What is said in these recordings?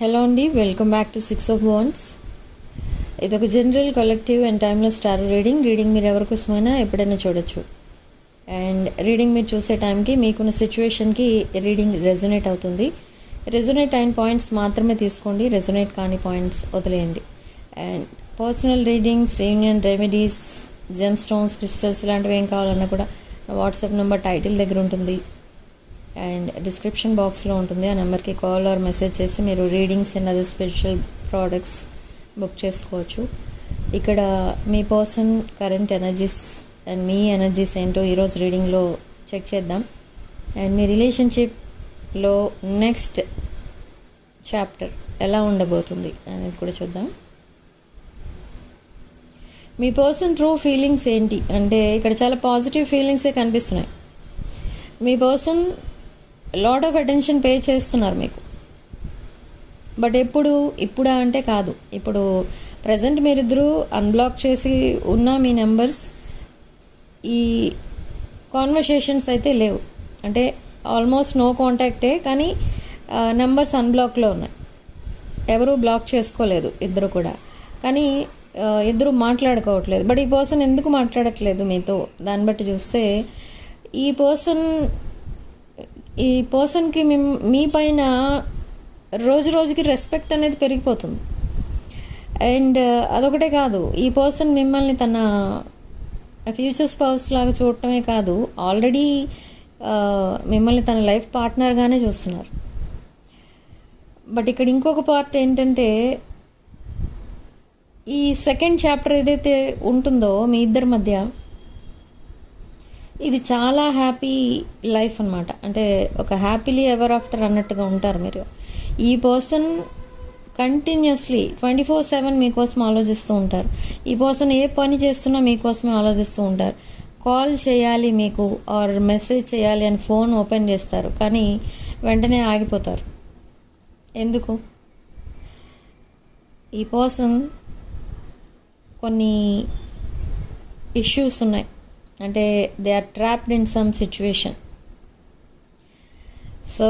Hello అండి, welcome back to 6 of Wands. ఇది ఒక general collective and timeless tarot reading మీరు ఎవరికోసమైనా ఎప్పుడైనా చూడొచ్చు. అండ్ రీడింగ్ మీరు చూసే టైంకి మీకున్న సిచ్యువేషన్కి రీడింగ్ రెజొనేట్ అవుతుంది. రెజొనేట్ అయిన పాయింట్స్ మాత్రమే తీసుకోండి, రెజొనేట్ కాని పాయింట్స్ వదిలేయండి. And personal readings, reunion remedies, gem stones, crystals ఇలాంటివి ఏం కావాలన్నా కూడా నా వాట్సాప్ నెంబర్ టైటిల్ దగ్గర ఉంటుంది అండ్ డిస్క్రిప్షన్ బాక్స్లో ఉంటుంది. ఆ నెంబర్కి కాల్ ఆర్ మెసేజ్ చేసి మీరు readings and other special products book చేసుకోవచ్చు. ఇక్కడ మీ పర్సన్ కరెంట్ ఎనర్జీస్ అండ్ మీ ఎనర్జీస్ ఏంటో ఈరోజు రీడింగ్లో చెక్ చేద్దాం. అండ్ మీ రిలేషన్షిప్లో నెక్స్ట్ చాప్టర్ ఎలా ఉండబోతుంది అనేది కూడా చూద్దాం. మీ పర్సన్ ట్రూ ఫీలింగ్స్ ఏంటి అంటే ఇక్కడ చాలా పాజిటివ్ ఫీలింగ్సే కనిపిస్తున్నాయి. మీ person lot of attention pay చేస్తున్నారు మీకు. బట్ ఇప్పుడా అంటే కాదు, ఇప్పుడు ప్రజెంట్ మీరిద్దరూ అన్బ్లాక్ చేసి ఉన్న మీ నెంబర్స్ ఈ కాన్వర్సేషన్స్ అయితే లేవు. అంటే ఆల్మోస్ట్ నో కాంటాక్టే, కానీ నెంబర్స్ అన్బ్లాక్లో ఉన్నాయి. ఎవరు బ్లాక్ చేసుకోలేదు ఇద్దరు కూడా, కానీ ఇద్దరు మాట్లాడుకోవట్లేదు. బట్ ఈ పర్సన్ ఎందుకు మాట్లాడట్లేదు మీతో, దాన్ని బట్టి చూస్తే ఈ పర్సన్కి మీ పైన రోజు రోజుకి రెస్పెక్ట్ అనేది పెరిగిపోతుంది. అండ్ అదొకటే కాదు, ఈ పర్సన్ మిమ్మల్ని తన ఫ్యూచర్ స్పౌస్ లాగా చూడటమే కాదు, ఆల్రెడీ మిమ్మల్ని తన లైఫ్ పార్ట్నర్గానే చూస్తున్నారు. బట్ ఇక్కడ ఇంకొక పార్ట్ ఏంటంటే, ఈ సెకండ్ చాప్టర్ ఏదైతే ఉంటుందో మీ ఇద్దరి మధ్య, ఇది చాలా హ్యాపీ లైఫ్ అనమాట. అంటే ఒక హ్యాపీలీ ఎవర్ ఆఫ్టర్ అన్నట్టుగా ఉంటారు మీరు. ఈ పర్సన్ కంటిన్యూస్లీ 24/7 మీకోసం ఆలోచిస్తూ ఉంటారు. ఈ పర్సన్ ఏ పని చేస్తున్నా మీకోసమే ఆలోచిస్తూ ఉంటారు. కాల్ చేయాలి మీకు ఆర్ మెసేజ్ చేయాలి అని ఫోన్ ఓపెన్ చేస్తారు, కానీ వెంటనే ఆగిపోతారు. ఎందుకు? ఈ పర్సన్ కొన్ని ఇష్యూస్ ఉన్నాయి. అంటే they are trapped in some situation. So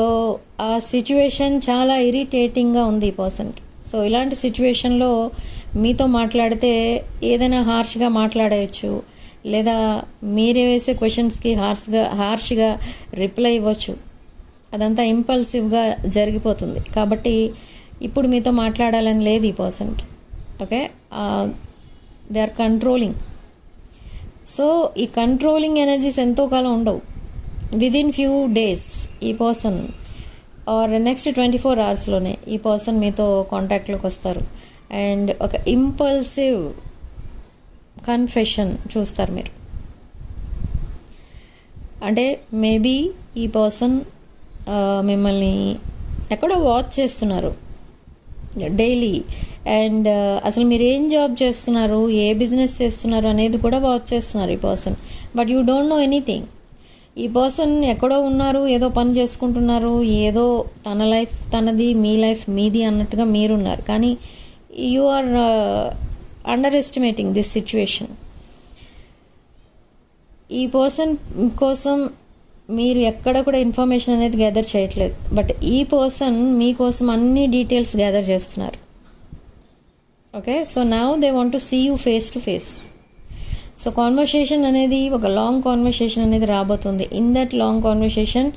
ఆ సిచ్యువేషన్ చాలా ఇరిటేటింగ్గా ఉంది ఈ పర్సన్కి. సో ఇలాంటి సిచ్యువేషన్లో మీతో మాట్లాడితే ఏదైనా హార్ష్గా మాట్లాడవచ్చు, లేదా మీరే వేసే క్వశ్చన్స్కి హార్ష్గా రిప్లై ఇవ్వచ్చు. అదంతా ఇంపల్సివ్గా జరిగిపోతుంది. కాబట్టి ఇప్పుడు మీతో మాట్లాడాలని లేదు ఈ పర్సన్కి. Okay, they are controlling. So ఈ కంట్రోలింగ్ ఎనర్జీస్ ఎంతో కాలం ఉండవు. విదిన్ ఫ్యూ డేస్ ఈ పర్సన్ ఆర్ నెక్స్ట్ 24 hours ఈ పర్సన్ మీతో కాంటాక్ట్లోకి వస్తారు. అండ్ ఒక ఇంపల్సివ్ కన్ఫెషన్ చూస్తారు మీరు. అంటే మేబీ ఈ పర్సన్ మిమ్మల్ని ఎక్కడో వాచ్ చేస్తున్నారు డైలీ. అండ్ అసలు మీరు ఏం జాబ్ చేస్తున్నారు, ఏ బిజినెస్ చేస్తున్నారు అనేది కూడా వాచ్ చేస్తున్నారు ఈ person. But you don't know anything. ఈ పర్సన్ ఎక్కడో ఉన్నారు, ఏదో పని చేసుకుంటున్నారు, ఏదో తన లైఫ్ తనది, మీ లైఫ్ మీది అన్నట్టుగా మీరున్నారు. కానీ you are underestimating this situation. ఈ పర్సన్ కోసం మీరు ఎక్కడ కూడా ఇన్ఫర్మేషన్ అనేది గ్యాదర్ చేయట్లేదు. బట్ ఈ పర్సన్ మీకోసం అన్ని డీటెయిల్స్ గ్యాదర్ చేస్తున్నారు. Okay, so now they want to see you face to face. So conversation అనేది ఒక లాంగ్ కాన్వర్సేషన్ అనేది రాబోతుంది. ఇన్ దట్ లాంగ్ కాన్వర్సేషన్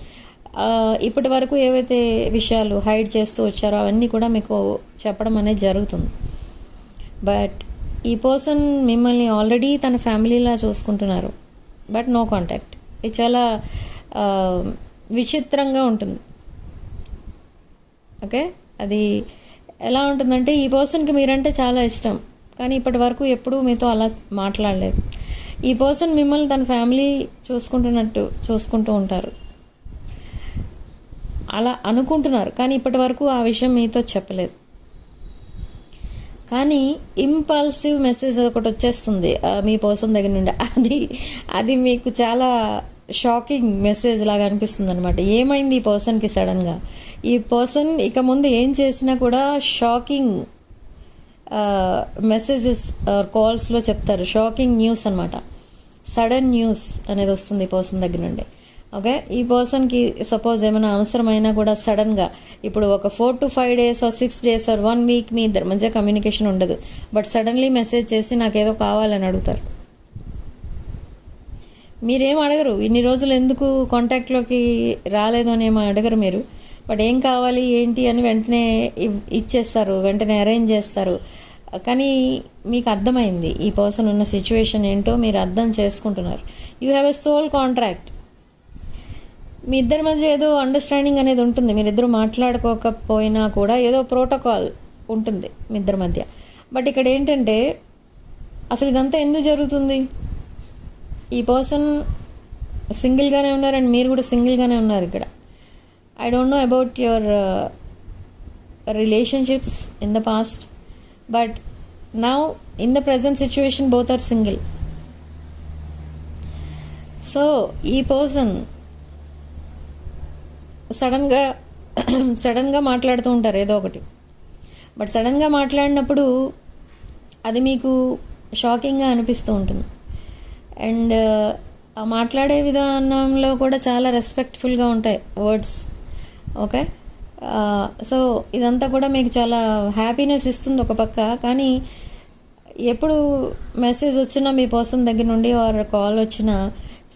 ఇప్పటి వరకు ఏవైతే విషయాలు హైడ్ చేస్తూ వచ్చారో అవన్నీ కూడా మీకు చెప్పడం అనేది జరుగుతుంది. బట్ ఈ పర్సన్ మిమ్మల్ని ఆల్రెడీ తన ఫ్యామిలీలా చూసుకుంటున్నారు. But no contact. ఇది చాలా విచిత్రంగా ఉంటుంది. ఓకే, అది ఎలా ఉంటుందంటే, ఈ పర్సన్కి మీరంటే చాలా ఇష్టం, కానీ ఇప్పటి వరకు ఎప్పుడూ మీతో అలా మాట్లాడలేదు. ఈ పర్సన్ మిమ్మల్ని తన ఫ్యామిలీ చూసుకుంటూ ఉంటారు, అలా అనుకుంటున్నారు, కానీ ఇప్పటి వరకు ఆ విషయం మీతో చెప్పలేదు. కానీ ఇంపల్సివ్ మెసేజ్ ఒకటి వచ్చేస్తుంది మీ పర్సన్ దగ్గర నుండి. అది మీకు చాలా షాకింగ్ మెసేజ్ లాగా అనిపిస్తుంది అనమాట. ఏమైంది ఈ పర్సన్కి సడన్గా? ఈ పర్సన్ ఇక ముందు ఏం చేసినా కూడా షాకింగ్ మెసేజెస్ కాల్స్లో చెప్తారు. షాకింగ్ న్యూస్ అనమాట, సడన్ న్యూస్ అనేది వస్తుంది ఈ పర్సన్ దగ్గర నుండి. ఓకే, ఈ పర్సన్కి సపోజ్ ఏమైనా అవసరమైనా కూడా సడన్గా ఇప్పుడు ఒక 4 to 5 days or 6 days or 1 week మీ ఇద్దరి మధ్య కమ్యూనికేషన్ ఉండదు, బట్ సడన్లీ మెసేజ్ చేసి నాకేదో కావాలని అడుగుతారు. మీరేం అడగరు, ఇన్ని రోజులు ఎందుకు కాంటాక్ట్లోకి రాలేదు అని ఏమో అడగరు మీరు, బట్ ఏం కావాలి ఏంటి అని వెంటనే ఇచ్చేస్తారు, వెంటనే అరేంజ్ చేస్తారు. కానీ మీకు అర్థమైంది ఈ పర్సన్ ఉన్న సిచ్యువేషన్ ఏంటో, మీరు అర్థం చేసుకుంటున్నారు. You have a soul contract. మీ ఇద్దరి మధ్య ఏదో అండర్స్టాండింగ్ అనేది ఉంటుంది, మీరిద్దరు మాట్లాడుకోకపోయినా కూడా ఏదో ప్రోటోకాల్ ఉంటుంది మీ ఇద్దరి మధ్య. బట్ ఇక్కడ ఏంటంటే అసలు ఇదంతా ఎందుకు జరుగుతుంది? ఈ పర్సన్ సింగిల్గానే ఉన్నారు అండ్ మీరు కూడా సింగిల్గానే ఉన్నారు ఇక్కడ. I don't know about your relationships in the past, but now in the present situation both are single. So ఈ పర్సన్ సడన్గా మాట్లాడుతూ ఉంటారు ఏదో ఒకటి, బట్ సడన్గా మాట్లాడినప్పుడు అది మీకు షాకింగ్గా అనిపిస్తూ ఉంటుంది. అండ్ ఆ మాట్లాడే విధానంలో కూడా చాలా రెస్పెక్ట్ఫుల్గా ఉంటాయి వర్డ్స్. ఓకే, సో ఇదంతా కూడా మీకు చాలా హ్యాపీనెస్ ఇస్తుంది ఒక పక్క. కానీ ఎప్పుడు మెసేజ్ వచ్చినా మీ పర్సన్ దగ్గర నుండి ఆర్ కాల్ వచ్చినా,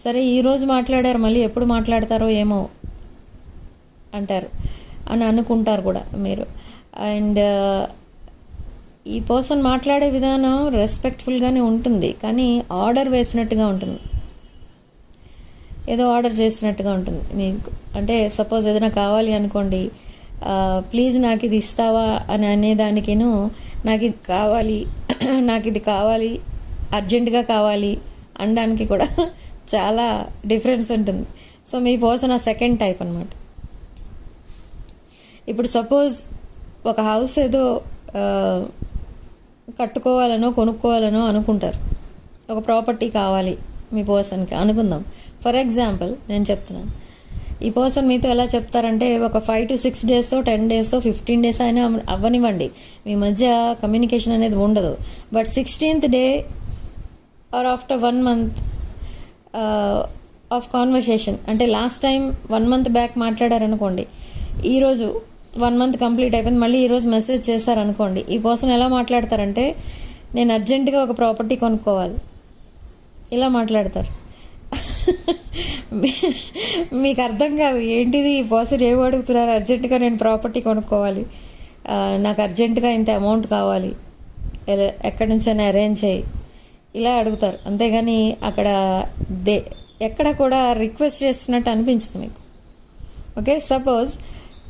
సరే ఈరోజు మాట్లాడారు మళ్ళీ ఎప్పుడు మాట్లాడతారో ఏమో అంటారు అని అనుకుంటారు కూడా మీరు. అండ్ ఈ పర్సన్ మాట్లాడే విధానం రెస్పెక్ట్ఫుల్గానే ఉంటుంది, కానీ ఆర్డర్ వేసినట్టుగా ఉంటుంది, ఏదో ఆర్డర్ చేసినట్టుగా ఉంటుంది మీకు. అంటే సపోజ్ ఏదైనా కావాలి అనుకోండి, ప్లీజ్ నాకు ఇది ఇస్తావా అని అనేదానికిను నాకు ఇది కావాలి నాకు ఇది కావాలి అర్జెంటుగా కావాలి అనడానికి కూడా చాలా డిఫరెన్స్ ఉంటుంది. సో మీ పర్సన్ ఆ సెకండ్ టైప్ అనమాట. ఇప్పుడు సపోజ్ ఒక హౌస్ ఏదో కట్టుకోవాలనో కొనుక్కోవాలనో అనుకుంటారు, ఒక ప్రాపర్టీ కావాలి మీ పర్సన్కి అనుకుందాం. ఫర్ ఎగ్జాంపుల్ నేను చెప్తున్నాను, ఈ పర్సన్ మీతో ఎలా చెప్తారంటే ఒక 5 to 6 days 10 days 15 days అయినా అవ్వనివ్వండి, మీ మధ్య కమ్యూనికేషన్ అనేది ఉండదు. But 16th day or after 1 month of conversation, అంటే లాస్ట్ టైం 1 month బ్యాక్ మాట్లాడారనుకోండి, ఈరోజు 1 month కంప్లీట్ అయిపోయింది, మళ్ళీ ఈరోజు మెసేజ్ చేశారనుకోండి, ఈ పర్సన్ ఎలా మాట్లాడతారంటే నేను అర్జెంటుగా ఒక ప్రాపర్టీ కొనుక్కోవాలి ఇలా మాట్లాడతారు. మీకు అర్థం కాదు ఏంటిది ఈ పర్సన్ ఏమి అడుగుతున్నారు, అర్జెంటుగా నేను ప్రాపర్టీ కొనుక్కోవాలి, నాకు అర్జెంటుగా ఇంత అమౌంట్ కావాలి, ఎక్కడి నుంచైనా అరేంజ్ చేయి ఇలా అడుగుతారు. అంతేగాని అక్కడ ఎక్కడ కూడా రిక్వెస్ట్ చేస్తున్నట్టు అనిపించదు మీకు. ఓకే, సపోజ్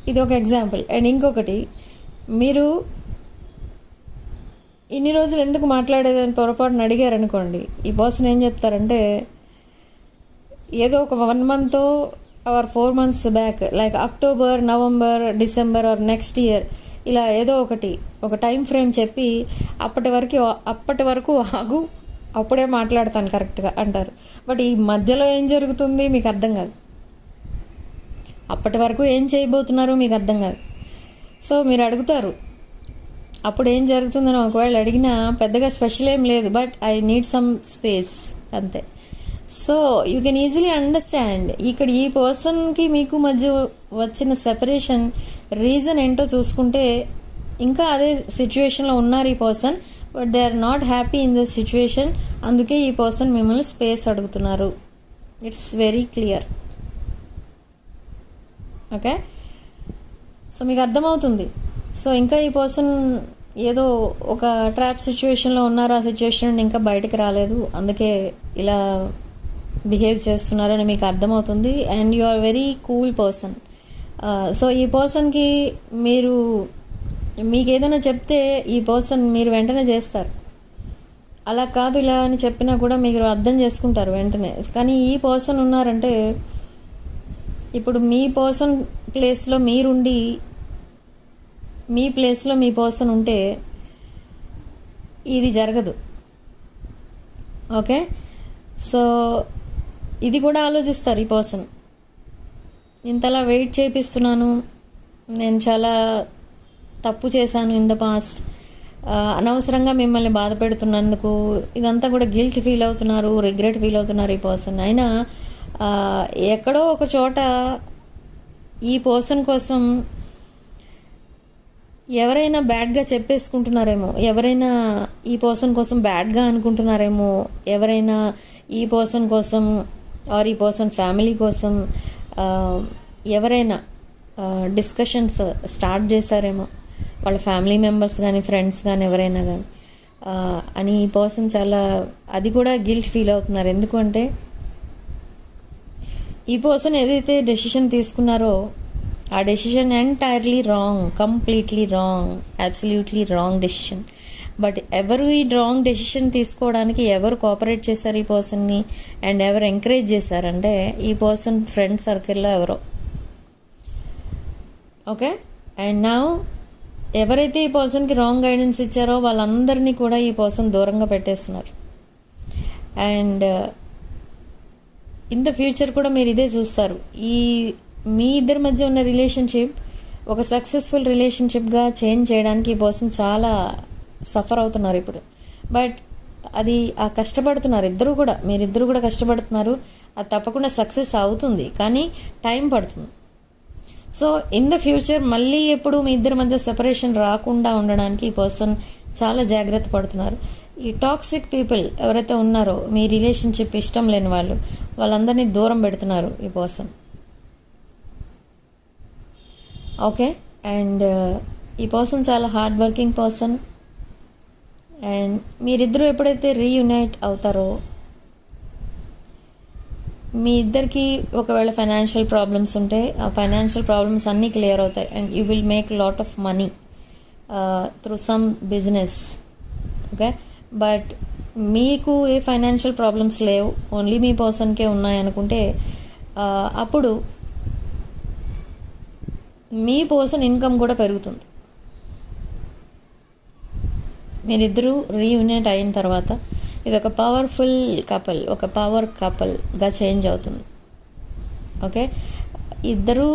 ఇది ఒక ఎగ్జాంపుల్. అండ్ ఇంకొకటి, మీరు ఇన్ని రోజులు ఎందుకు మాట్లాడేదని పొరపాటున అడిగారు అనుకోండి, ఈ పర్సన్ ఏం చెప్తారంటే ఏదో ఒక 1 month or 4 months back, like October, November, December or next year, ఇలా ఏదో ఒక టైం ఫ్రేమ్ చెప్పి అప్పటి వరకు ఆగు, అప్పుడే మాట్లాడతాను కరెక్ట్గా అంటారు. బట్ ఈ మధ్యలో ఏం జరుగుతుంది మీకు అర్థం కాదు, అప్పటి వరకు ఏం చేయబోతున్నారో మీకు అర్థం కాదు. సో మీరు అడుగుతారు అప్పుడు ఏం జరుగుతుందని, ఒకవేళ అడిగినా పెద్దగా స్పెషల్ ఏం లేదు, but I need some space అంతే. So you can easily understand ఇక్కడ ఈ పర్సన్కి మీకు మధ్య వచ్చిన సెపరేషన్ రీజన్ ఏంటో చూసుకుంటే, ఇంకా అదే సిచ్యువేషన్లో ఉన్నారు ఈ person, but they are not happy in the situation. అందుకే ఈ పర్సన్ మిమ్మల్ని స్పేస్ అడుగుతున్నారు. It's very clear. Okay, so మీకు అర్థమవుతుంది. సో ఇంకా ఈ పర్సన్ ఏదో ఒక ట్రాప్ సిచ్యువేషన్లో ఉన్నారు, ఆ సిచ్యువేషన్ ఇంకా బయటకు రాలేదు, అందుకే ఇలా బిహేవ్ చేస్తున్నారని మీకు అర్థమవుతుంది. And you are very cool person. So ఈ పర్సన్కి మీకు ఏదైనా చెప్తే ఈ పర్సన్ మీరు వెంటనే చేస్తారు, అలా కాదు ఇలా అని చెప్పినా కూడా మీరు అర్థం చేసుకుంటారు వెంటనే. కానీ ఈ పర్సన్ ఉన్నారంటే, ఇప్పుడు మీ పర్సన్ ప్లేస్లో మీరుండి మీ ప్లేస్లో మీ పర్సన్ ఉంటే ఇది జరగదు. ఓకే, సో ఇది కూడా ఆలోచిస్తారు ఈ పర్సన్. ఇంతలా వెయిట్ చేపిస్తున్నాను, నేను చాలా తప్పు చేశాను ఇన్ ద పాస్ట్, అనవసరంగా మిమ్మల్ని బాధ పెడుతున్నందుకు ఇదంతా కూడా గిల్ట్ ఫీల్ అవుతున్నారు, రిగ్రెట్ ఫీల్ అవుతున్నారు ఈ పర్సన్. అయినా ఎక్కడో ఒక చోట ఈ పర్సన్ కోసం ఎవరైనా బ్యాడ్గా చెప్పేసుకుంటున్నారేమో, ఎవరైనా ఈ పర్సన్ కోసం బ్యాడ్గా అనుకుంటున్నారేమో, ఎవరైనా ఈ పర్సన్ కోసం ఆర్ ఈ పర్సన్ ఫ్యామిలీ కోసం ఎవరైనా డిస్కషన్స్ స్టార్ట్ చేశారేమో, వాళ్ళ ఫ్యామిలీ మెంబర్స్ కానీ ఫ్రెండ్స్ కానీ ఎవరైనా కానీ అని ఈ పర్సన్ చాలా అది కూడా గిల్ట్ ఫీల్ అవుతున్నారు. ఎందుకంటే ఈ పర్సన్ ఏదైతే డెసిషన్ తీసుకున్నారో ఆ decision entirely wrong, completely wrong, absolutely wrong decision. But ఎవరు ఈ రాంగ్ డెసిషన్ తీసుకోవడానికి ఎవరు కోఆపరేట్ చేశారు ఈ పర్సన్ని అండ్ ఎవరు ఎంకరేజ్ చేశారంటే ఈ పర్సన్ ఫ్రెండ్ సర్కిల్లో ఎవరో. ఓకే, అండ్ నా ఎవరైతే ఈ పర్సన్కి రాంగ్ గైడెన్స్ ఇచ్చారో వాళ్ళందరినీ కూడా ఈ పర్సన్ దూరంగా పెట్టేస్తున్నారు. అండ్ ఇన్ ద ఫ్యూచర్ కూడా మీరు ఇదే చూస్తారు. మీ ఇద్దరి మధ్య ఉన్న రిలేషన్షిప్ ఒక సక్సెస్ఫుల్ రిలేషన్షిప్గా చేంజ్ చేయడానికి ఈ పర్సన్ చాలా సఫర్ అవుతున్నారు ఇప్పుడు. బట్ అది కష్టపడుతున్నారు మీరిద్దరూ కూడా కష్టపడుతున్నారు. అది తప్పకుండా సక్సెస్ అవుతుంది, కానీ టైం పడుతుంది. సో ఇన్ ద ఫ్యూచర్ మళ్ళీ ఎప్పుడు మీ ఇద్దరి మధ్య సెపరేషన్ రాకుండా ఉండడానికి ఈ పర్సన్ చాలా జాగ్రత్త పడుతున్నారు. ఈ టాక్సిక్ పీపుల్ ఎవరైతే ఉన్నారో, మీ రిలేషన్షిప్ ఇష్టం లేని వాళ్ళందరినీ దూరం పెడుతున్నారు ఈ పర్సన్. ఓకే, అండ్ ఈ పర్సన్ చాలా హార్డ్ వర్కింగ్ పర్సన్. అండ్ మీరిద్దరూ ఎప్పుడైతే రీయునైట్ అవుతారో మీ ఇద్దరికి ఒకవేళ ఫైనాన్షియల్ ప్రాబ్లమ్స్ ఉంటే ఆ ఫైనాన్షియల్ ప్రాబ్లమ్స్ అన్నీ క్లియర్ అవుతాయి and you will make lot of money through some business. Okay, but మీకు ఏ ఫైనాన్షియల్ ప్రాబ్లమ్స్ లేవు, ఓన్లీ మీ పర్సన్కే ఉన్నాయనుకుంటే అప్పుడు మీ పర్సన్ ఇన్కమ్ కూడా పెరుగుతుంది. మీరిద్దరూ రీయూనిట్ అయిన తర్వాత ఇది ఒక పవర్ఫుల్ కపుల్, ఒక పవర్ కపుల్గా చేంజ్ అవుతుంది. ఓకే, ఇద్దరూ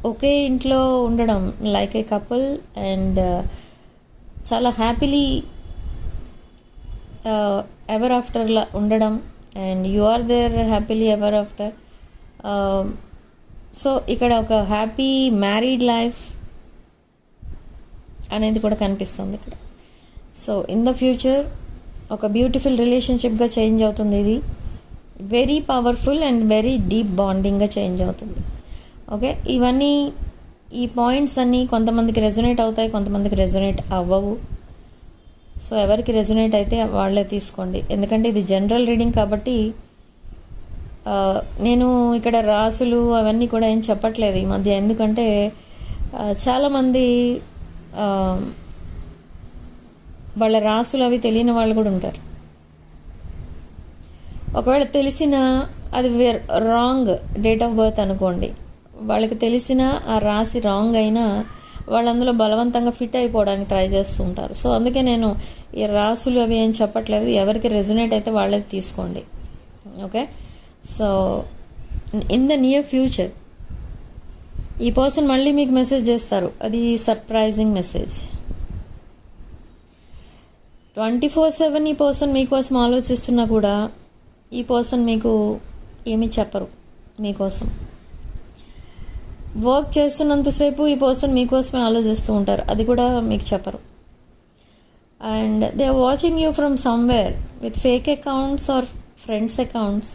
ఒకే ఇంట్లో ఉండడం లైక్ ఏ కపుల్ అండ్ చాలా హ్యాపీలీ ఎవర్ ఆఫ్టర్లా ఉండడం and you are there happily ever after. So ఇక్కడ ఒక హ్యాపీ మ్యారీడ్ లైఫ్ అనేది కూడా కనిపిస్తుంది ఇక్కడ. సో ఇన్ ద ఫ్యూచర్ ఒక బ్యూటిఫుల్ రిలేషన్షిప్గా చేంజ్ అవుతుంది. ఇది very powerful and very deep బాండింగ్గా చేంజ్ అవుతుంది. ఓకే, ఇవన్నీ ఈ పాయింట్స్ అన్నీ కొంతమందికి రెజొనేట్ అవుతాయి, కొంతమందికి రెజొనేట్ అవ్వవు. సో ఎవరికి రెజొనేట్ అయితే వాళ్ళే తీసుకోండి. ఎందుకంటే ఇది జనరల్ రీడింగ్ కాబట్టి నేను ఇక్కడ రాసులు అవన్నీ కూడా ఏం చెప్పట్లేదు ఈ మధ్య. ఎందుకంటే చాలామంది వాళ్ళ రాసులు అవి తెలియని వాళ్ళు కూడా ఉంటారు. ఒకవేళ తెలిసిన అది రాంగ్ డేట్ ఆఫ్ బర్త్ అనుకోండి, వాళ్ళకి తెలిసిన ఆ రాశి రాంగ్ అయినా వాళ్ళు అందులో బలవంతంగా ఫిట్ అయిపోవడానికి ట్రై చేస్తూ ఉంటారు. సో అందుకే నేను ఈ రాసులు అవి ఏం చెప్పట్లేదు, ఎవరికి రెజొనేట్ అయితే వాళ్ళకి తీసుకోండి. Okay, so in the near future ఈ పర్సన్ మళ్ళీ మీకు మెసేజ్ చేస్తారు. అది సర్ప్రైజింగ్ మెసేజ్. 24/7 ఈ పర్సన్ మీకోసం ఆలోచిస్తున్నా కూడా ఈ పర్సన్ మీకు ఏమీ చెప్పరు. మీకోసం వర్క్ చేస్తున్నంతసేపు ఈ పర్సన్ మీకోసమే ఆలోచిస్తూ ఉంటారు, అది కూడా మీకు చెప్పరు. And they are watching you from somewhere with fake accounts or friends accounts.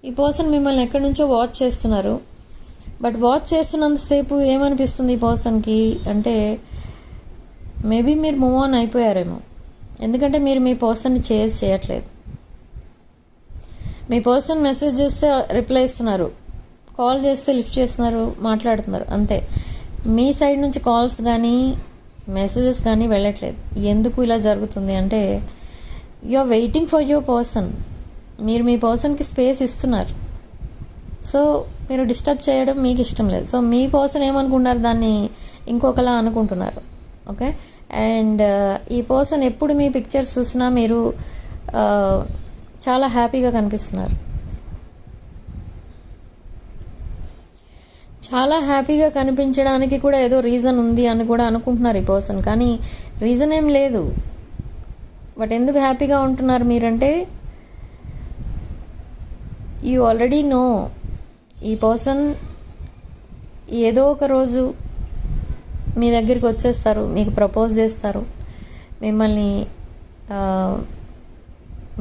ఈ పర్సన్ మిమ్మల్ని ఎక్కడి నుంచో వాచ్ చేస్తున్నారు. బట్ వాచ్ చేస్తున్నంతసేపు ఏమనిపిస్తుంది ఈ పర్సన్కి అంటే మేబీ మీరు మూవ్ ఆన్ అయిపోయారేమో. ఎందుకంటే మీరు మీ పర్సన్ని చేజ్ చేయట్లేదు. మీ పర్సన్ మెసేజ్ చేస్తే రిప్లై ఇస్తున్నారు, కాల్ చేస్తే లిఫ్ట్ చేస్తున్నారు, మాట్లాడుతున్నారు, అంతే. మీ సైడ్ నుంచి కాల్స్ కానీ మెసేజెస్ కానీ వెళ్ళట్లేదు. ఎందుకు ఇలా జరుగుతుంది అంటే you are waiting for your person. మీరు మీ పర్సన్కి స్పేస్ ఇస్తున్నారు, సో మీరు డిస్టర్బ్ చేయడం మీకు ఇష్టం లేదు. సో మీ పర్సన్ ఏమనుకుంటున్నారు, దాన్ని ఇంకొకలా అనుకుంటున్నారు. ఓకే, అండ్ ఈ పర్సన్ ఎప్పుడు మీ పిక్చర్స్ చూసినా మీరు చాలా హ్యాపీగా కనిపిస్తున్నారు. చాలా హ్యాపీగా కనిపించడానికి కూడా ఏదో రీజన్ ఉంది అని కూడా అనుకుంటున్నారు ఈ పర్సన్, కానీ రీజన్ ఏం లేదు. బట్ ఎందుకు హ్యాపీగా ఉంటున్నారు మీరంటే యూ ఆల్రెడీ నో ఈ పర్సన్ ఏదో ఒక రోజు మీ దగ్గరికి వచ్చేస్తారు, మీకు ప్రపోజ్ చేస్తారు, మిమ్మల్ని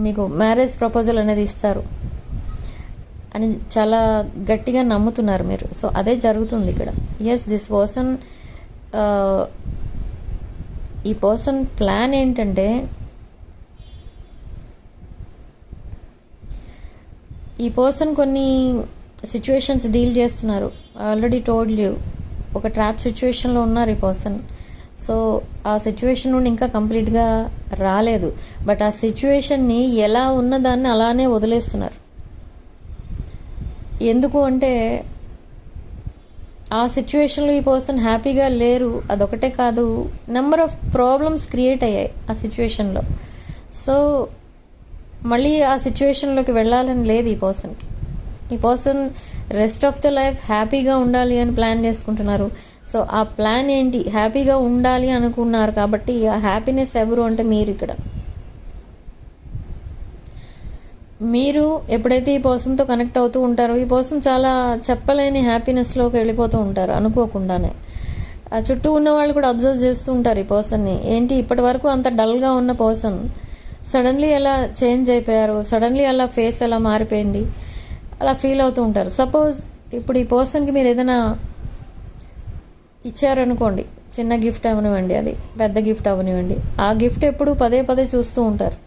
మీకు మ్యారేజ్ ప్రపోజల్ అనేది ఇస్తారు అని చాలా గట్టిగా నమ్ముతున్నారు మీరు. సో అదే జరుగుతుంది ఇక్కడ. ఎస్, దిస్ పర్సన్, ఈ పర్సన్ ప్లాన్ ఏంటంటే ఈ పర్సన్ కొన్ని సిచ్యువేషన్స్ డీల్ చేస్తున్నారు. ఆల్రెడీ టోల్డ్ యూ, ఒక ట్రాప్ సిచ్యువేషన్లో ఉన్నారు ఈ పర్సన్. సో ఆ సిచ్యువేషన్ నుండి ఇంకా కంప్లీట్గా రాలేదు, బట్ ఆ సిచ్యువేషన్ని ఎలా ఉన్నదాన్ని అలానే వదిలేస్తున్నారు. ఎందుకు అంటే ఆ సిచ్యువేషన్లో ఈ పర్సన్ హ్యాపీగా లేరు. అదొకటే కాదు, నెంబర్ ఆఫ్ ప్రాబ్లమ్స్ క్రియేట్ అయ్యాయి ఆ సిచ్యువేషన్లో. సో మళ్ళీ ఆ సిచ్యువేషన్లోకి వెళ్ళాలని లేదు ఈ పర్సన్కి. ఈ person rest of the life హ్యాపీగా ఉండాలి అని ప్లాన్ చేసుకుంటున్నారు. సో ఆ ప్లాన్ ఏంటి? హ్యాపీగా ఉండాలి అనుకున్నారు కాబట్టి ఆ హ్యాపీనెస్ ఎవరు అంటే మీరు. ఇక్కడ మీరు ఎప్పుడైతే ఈ పర్సన్తో కనెక్ట్ అవుతూ ఉంటారో ఈ పర్సన్ చాలా చెప్పలేని హ్యాపీనెస్లోకి వెళ్ళిపోతూ ఉంటారు అనుకోకుండానే. ఆ చుట్టూ ఉన్న వాళ్ళు కూడా అబ్జర్వ్ చేస్తూ ఉంటారు ఈ పర్సన్ని. ఏంటి ఇప్పటి వరకు అంత డల్గా ఉన్న పర్సన్ సడన్లీ ఎలా చేంజ్ అయిపోయారు, సడన్లీ అలా ఫేస్ ఎలా మారిపోయింది, అలా ఫీల్ అవుతూ ఉంటారు. సపోజ్ ఇప్పుడు ఈ పర్సన్కి మీరు ఏదైనా ఇచ్చారనుకోండి, చిన్న గిఫ్ట్ అవనివ్వండి, అది పెద్ద గిఫ్ట్ అవనివ్వండి, ఆ గిఫ్ట్ ఎప్పుడు పదే పదే చూస్తూ ఉంటారు.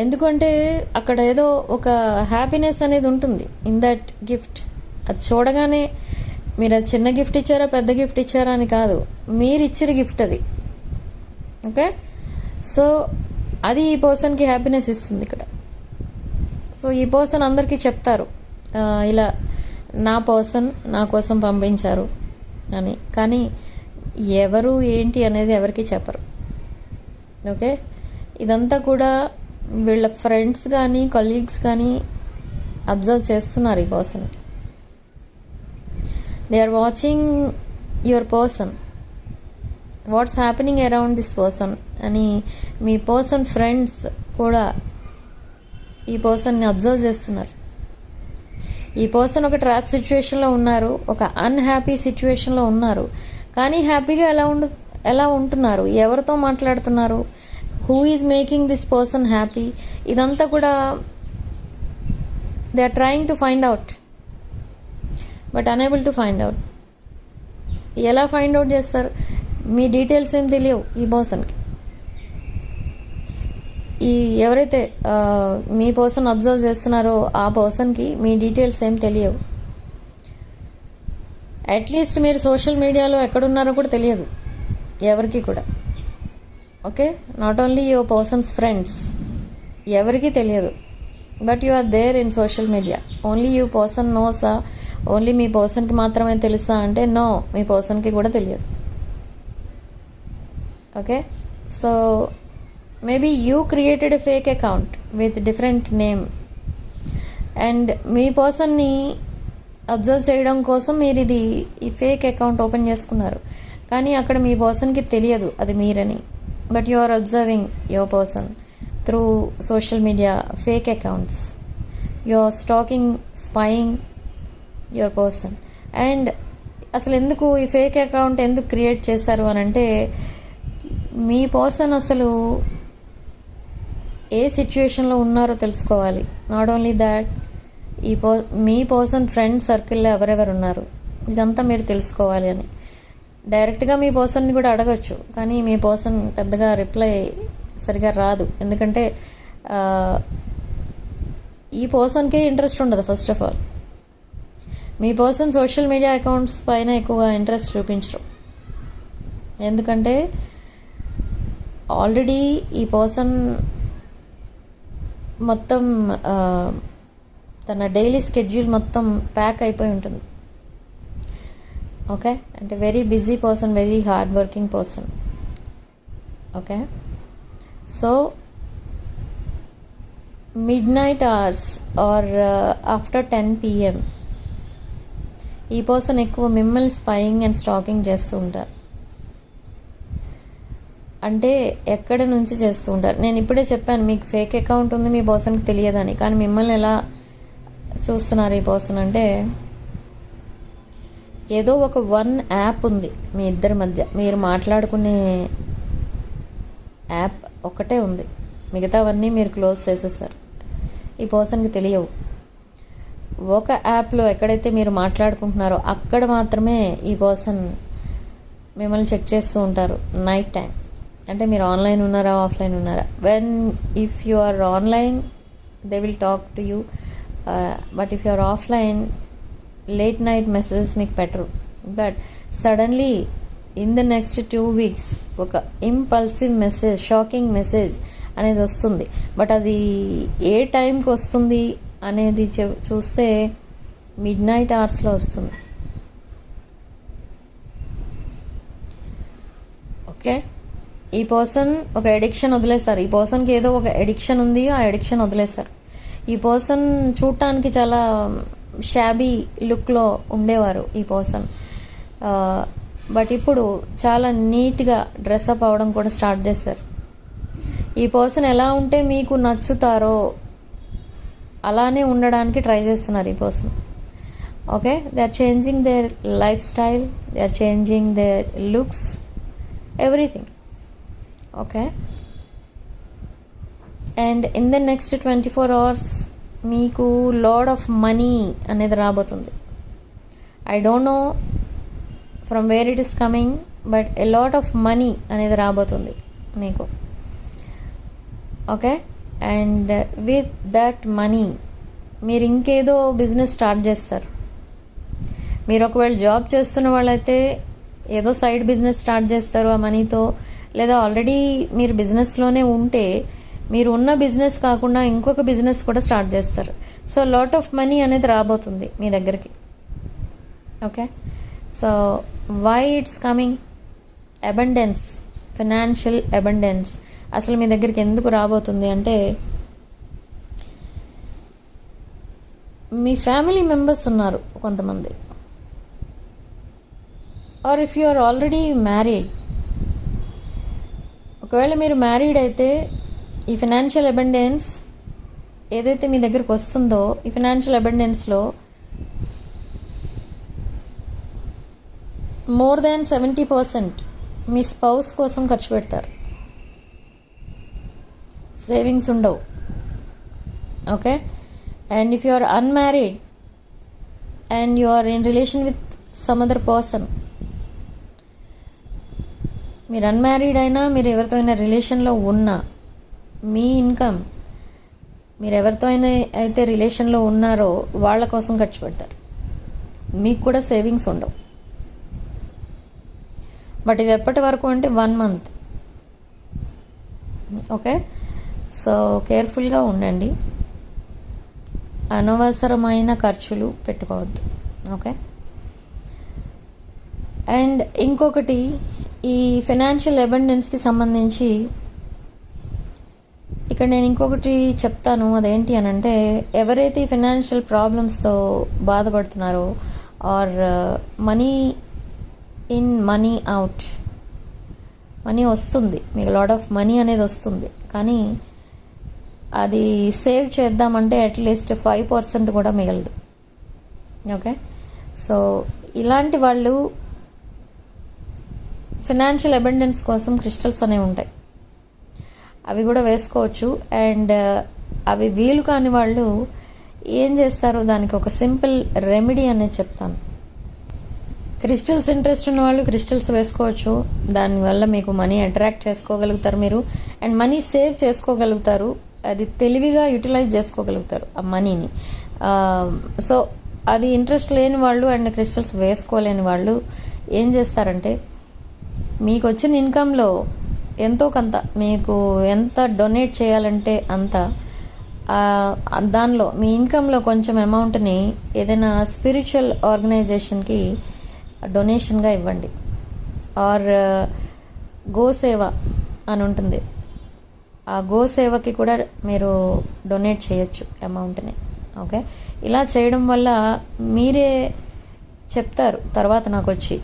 ఎందుకంటే అక్కడ ఏదో ఒక హ్యాపీనెస్ అనేది ఉంటుంది ఇన్ దట్ గిఫ్ట్. అది చూడగానే మీరు అది చిన్న గిఫ్ట్ ఇచ్చారా పెద్ద గిఫ్ట్ ఇచ్చారా అని కాదు, మీరు ఇచ్చిన గిఫ్ట్ అది. ఓకే, సో అది ఈ పర్సన్కి హ్యాపీనెస్ ఇస్తుంది ఇక్కడ. సో ఈ పర్సన్ అందరికీ చెప్తారు ఇలా నా పర్సన్ నా కోసం పంపించారు అని, కానీ ఎవరు ఏంటి అనేది ఎవరికి చెప్పరు. ఓకే, ఇదంతా కూడా వీళ్ళ ఫ్రెండ్స్ కానీ కొలీగ్స్ కానీ అబ్జర్వ్ చేస్తున్నారు ఈ person. They are watching your person, what's happening around this person అని. మీ పర్సన్ ఫ్రెండ్స్ కూడా ఈ పర్సన్ని అబ్జర్వ్ చేస్తున్నారు. ఈ పర్సన్ ఒక ట్రాప్ సిచ్యువేషన్లో ఉన్నారు, ఒక అన్హ్యాపీ సిచ్యువేషన్లో ఉన్నారు, కానీ హ్యాపీగా ఎలా ఉంటున్నారు, ఎవరితో మాట్లాడుతున్నారు, who is making this person happy, ఇదంతా కూడా they are trying to find out but unable to find out. ఎలా ఫైండ్ అవుట్ చేస్తారు? మీ డీటెయిల్స్ ఏం తెలియవు ఈ పర్సన్కి. ఈ ఎవరైతే మీ పర్సన్ అబ్జర్వ్ చేస్తున్నారో ఆ పర్సన్కి మీ డీటెయిల్స్ ఏం తెలియవు. అట్లీస్ట్ మీరు సోషల్ మీడియాలో ఎక్కడున్నారో కూడా తెలియదు ఎవరికి కూడా. Okay, not only your persons friends, ఎవరికి తెలియదు. But you are there in social media. Only you person నోసా? ఓన్లీ మీ పర్సన్కి మాత్రమే తెలుసా అంటే నో, మీ పర్సన్కి కూడా తెలియదు. Okay, so maybe you created a fake account with different name and మీ పర్సన్ని అబ్జర్వ్ చేయడం కోసం మీరు ఈ ఫేక్ అకౌంట్ ఓపెన్ చేసుకున్నారు, కానీ అక్కడ మీ పర్సన్కి తెలియదు అది మీరని. But you are observing your person through social media fake accounts. You are stalking, spying your person. And అసలు ఎందుకు ఈ ఫేక్ అకౌంట్ ఎందుకు క్రియేట్ చేశారు అని అంటే మీ పర్సన్ అసలు ఏ సిచ్యువేషన్లో ఉన్నారో తెలుసుకోవాలి. Not only that, me person friend సర్కిల్లో ఎవరెవరు ఉన్నారు ఇదంతా మీరు తెలుసుకోవాలి అని. డైరెక్ట్గా మీ పర్సన్ని కూడా అడగచ్చు, కానీ మీ పర్సన్ పెద్దగా రిప్లై సరిగా రాదు. ఎందుకంటే ఈ పర్సన్కే ఇంట్రెస్ట్ ఉండదు. First of all me person social media accounts పైన ఎక్కువగా ఇంట్రెస్ట్ చూపించరు. ఎందుకంటే ఆల్రెడీ ఈ పర్సన్ మొత్తం తన డైలీ స్కెడ్యూల్ మొత్తం ప్యాక్ అయిపోయి ఉంటుంది. ఓకే, అంటే very busy person, very hard working person. Okay, so midnight hours or after 10 PM ఈ పర్సన్ ఎక్కువ మిమ్మల్ని స్పైయింగ్ అండ్ స్టాకింగ్ చేస్తూ ఉంటారు. అంటే ఎక్కడ నుంచి చేస్తూ ఉంటారు? నేను ఇప్పుడే చెప్పాను మీకు ఫేక్ అకౌంట్ ఉంది మీ పర్సన్కి తెలియదని, కానీ మిమ్మల్ని ఎలా చూస్తున్నారు ఈ పర్సన్ అంటే ఏదో ఒక వన్ యాప్ ఉంది మీ ఇద్దరి మధ్య, మీరు మాట్లాడుకునే యాప్ ఒకటే ఉంది, మిగతావన్నీ మీరు క్లోజ్ చేసేసారు. ఈ పర్సన్కి తెలియవు. ఒక యాప్లో ఎక్కడైతే మీరు మాట్లాడుకుంటున్నారో అక్కడ మాత్రమే ఈ పర్సన్ మిమ్మల్ని చెక్ చేస్తూ ఉంటారు నైట్ టైం. అంటే మీరు ఆన్లైన్ ఉన్నారా ఆఫ్లైన్ ఉన్నారా. If you are online they will talk to you, but if you are offline late night messages మీకు పెట్టరు. But suddenly in the next 2 weeks ఒక ఇంపల్సివ్ మెసేజ్, షాకింగ్ మెసేజ్ అనేది వస్తుంది. But అది ఏ టైంకి వస్తుంది అనేది చూస్తే మిడ్నైట్ అవర్స్లో వస్తుంది. ఓకే, ఈ పర్సన్ ఒక ఎడిక్షన్ వదిలేశారు. ఈ పర్సన్కి ఏదో ఒక ఎడిక్షన్ ఉంది, ఆ ఎడిక్షన్ వదిలేశారు. ఈ పర్సన్ చూడటానికి చాలా షాబీ లుక్లో ఉండేవారు ఈ పర్సన్, బట్ ఇప్పుడు చాలా నీట్గా డ్రెస్అప్ అవ్వడం కూడా స్టార్ట్ చేశారు. ఈ పర్సన్ ఎలా ఉంటే మీకు నచ్చుతారో అలానే ఉండడానికి ట్రై చేస్తున్నారు ఈ person. Okay, they are changing their life style, they are changing their looks, everything. Okay, and in the next 24 hours మీకు లాడ్ ఆఫ్ మనీ అనేది రాబోతుంది. I don't know from where it is coming, but a lot of money అనేది రాబోతుంది మీకు. Okay, and with that money మీరు ఇంకేదో business start చేస్తారు. మీరు ఒకవేళ జాబ్ చేస్తున్న వాళ్ళైతే ఏదో సైడ్ బిజినెస్ స్టార్ట్ చేస్తారు ఆ మనీతో, లేదా ఆల్రెడీ మీరు బిజినెస్లోనే ఉంటే మీరు ఉన్న బిజినెస్ కాకుండా ఇంకొక బిజినెస్ కూడా స్టార్ట్ చేస్తారు. సో లాట్ ఆఫ్ మనీ అనేది రాబోతుంది మీ దగ్గరికి. Okay, so why it's coming? Abundance, financial abundance అసలు మీ దగ్గరికి ఎందుకు రాబోతుంది అంటే మీ ఫ్యామిలీ మెంబర్స్ ఉన్నారు కొంతమంది, or if you are already married. ఒకవేళ మీరు మ్యారీడ్ అయితే ఈ ఫినాన్షియల్ అబండెన్స్ ఏదైతే మీ దగ్గరకు వస్తుందో ఈ ఫినాన్షియల్ అబండెన్స్లో మోర్ దాన్ 70% మీ స్పౌస్ కోసం ఖర్చు పెడతారు. సేవింగ్స్ ఉండవు. Okay, and if you are unmarried and you are in relation with some other person, మీరు అన్మ్యారీడ్ అయినా మీరు ఎవరితో అయినా రిలేషన్లో ఉన్నా మీ ఇన్కమ్ మీరు ఎవరితో అయినా అయితే రిలేషన్లో ఉన్నారో వాళ్ళ కోసం ఖర్చు పెడతారు. మీకు కూడా సేవింగ్స్ ఉండవు. బట్ ఇది ఎప్పటి వరకు అంటే 1 month. ఓకే, సో కేర్ఫుల్గా ఉండండి, అనవసరమైన ఖర్చులు పెట్టుకోవద్దు. ఓకే, అండ్ ఇంకొకటి ఈ ఫైనాన్షియల్ అబండెన్స్కి సంబంధించి ఇక్కడ నేను ఇంకొకటి చెప్తాను. అదేంటి అని అంటే ఎవరైతే ఈ ఫైనాన్షియల్ ప్రాబ్లమ్స్తో బాధపడుతున్నారో or money in money out, money వస్తుంది మీకు, లాట్ ఆఫ్ మనీ అనేది వస్తుంది, కానీ అది సేవ్ చేద్దామంటే అట్లీస్ట్ 5% కూడా మిగలదు. ఓకే, సో ఇలాంటి వాళ్ళు ఫినాన్షియల్ అబండెన్స్ కోసం క్రిస్టల్స్ అనేవి ఉంటాయి, అవి కూడా వేసుకోవచ్చు. అండ్ అవి వీలు కాని వాళ్ళు ఏం చేస్తారు, దానికి ఒక సింపుల్ రెమెడీ అనేది చెప్తాను. క్రిస్టల్స్ ఇంట్రెస్ట్ ఉన్న వాళ్ళు క్రిస్టల్స్ వేసుకోవచ్చు, దానివల్ల మీకు మనీ అట్రాక్ట్ చేసుకోగలుగుతారు మీరు, అండ్ మనీ సేవ్ చేసుకోగలుగుతారు, అది తెలివిగా యూటిలైజ్ చేసుకోగలుగుతారు ఆ మనీని. సో అది ఇంట్రెస్ట్ లేని వాళ్ళు అండ్ క్రిస్టల్స్ వేసుకోలేని వాళ్ళు ఏం చేస్తారంటే మీకు వచ్చిన ఇన్కంలో ఎంతో కొంత మీకు ఎంత డొనేట్ చేయాలంటే అంత, దానిలో మీ ఇన్కంలో కొంచెం అమౌంట్ని ఏదైనా స్పిరిచువల్ ఆర్గనైజేషన్కి డొనేషన్గా ఇవ్వండి. ఆర్ గోసేవ అని ఉంటుంది, ఆ గోసేవకి కూడా మీరు డొనేట్ చేయొచ్చు అమౌంట్ని. ఓకే, ఇలా చేయడం వల్ల మీరే చెప్తారు తర్వాత నాకు వచ్చి,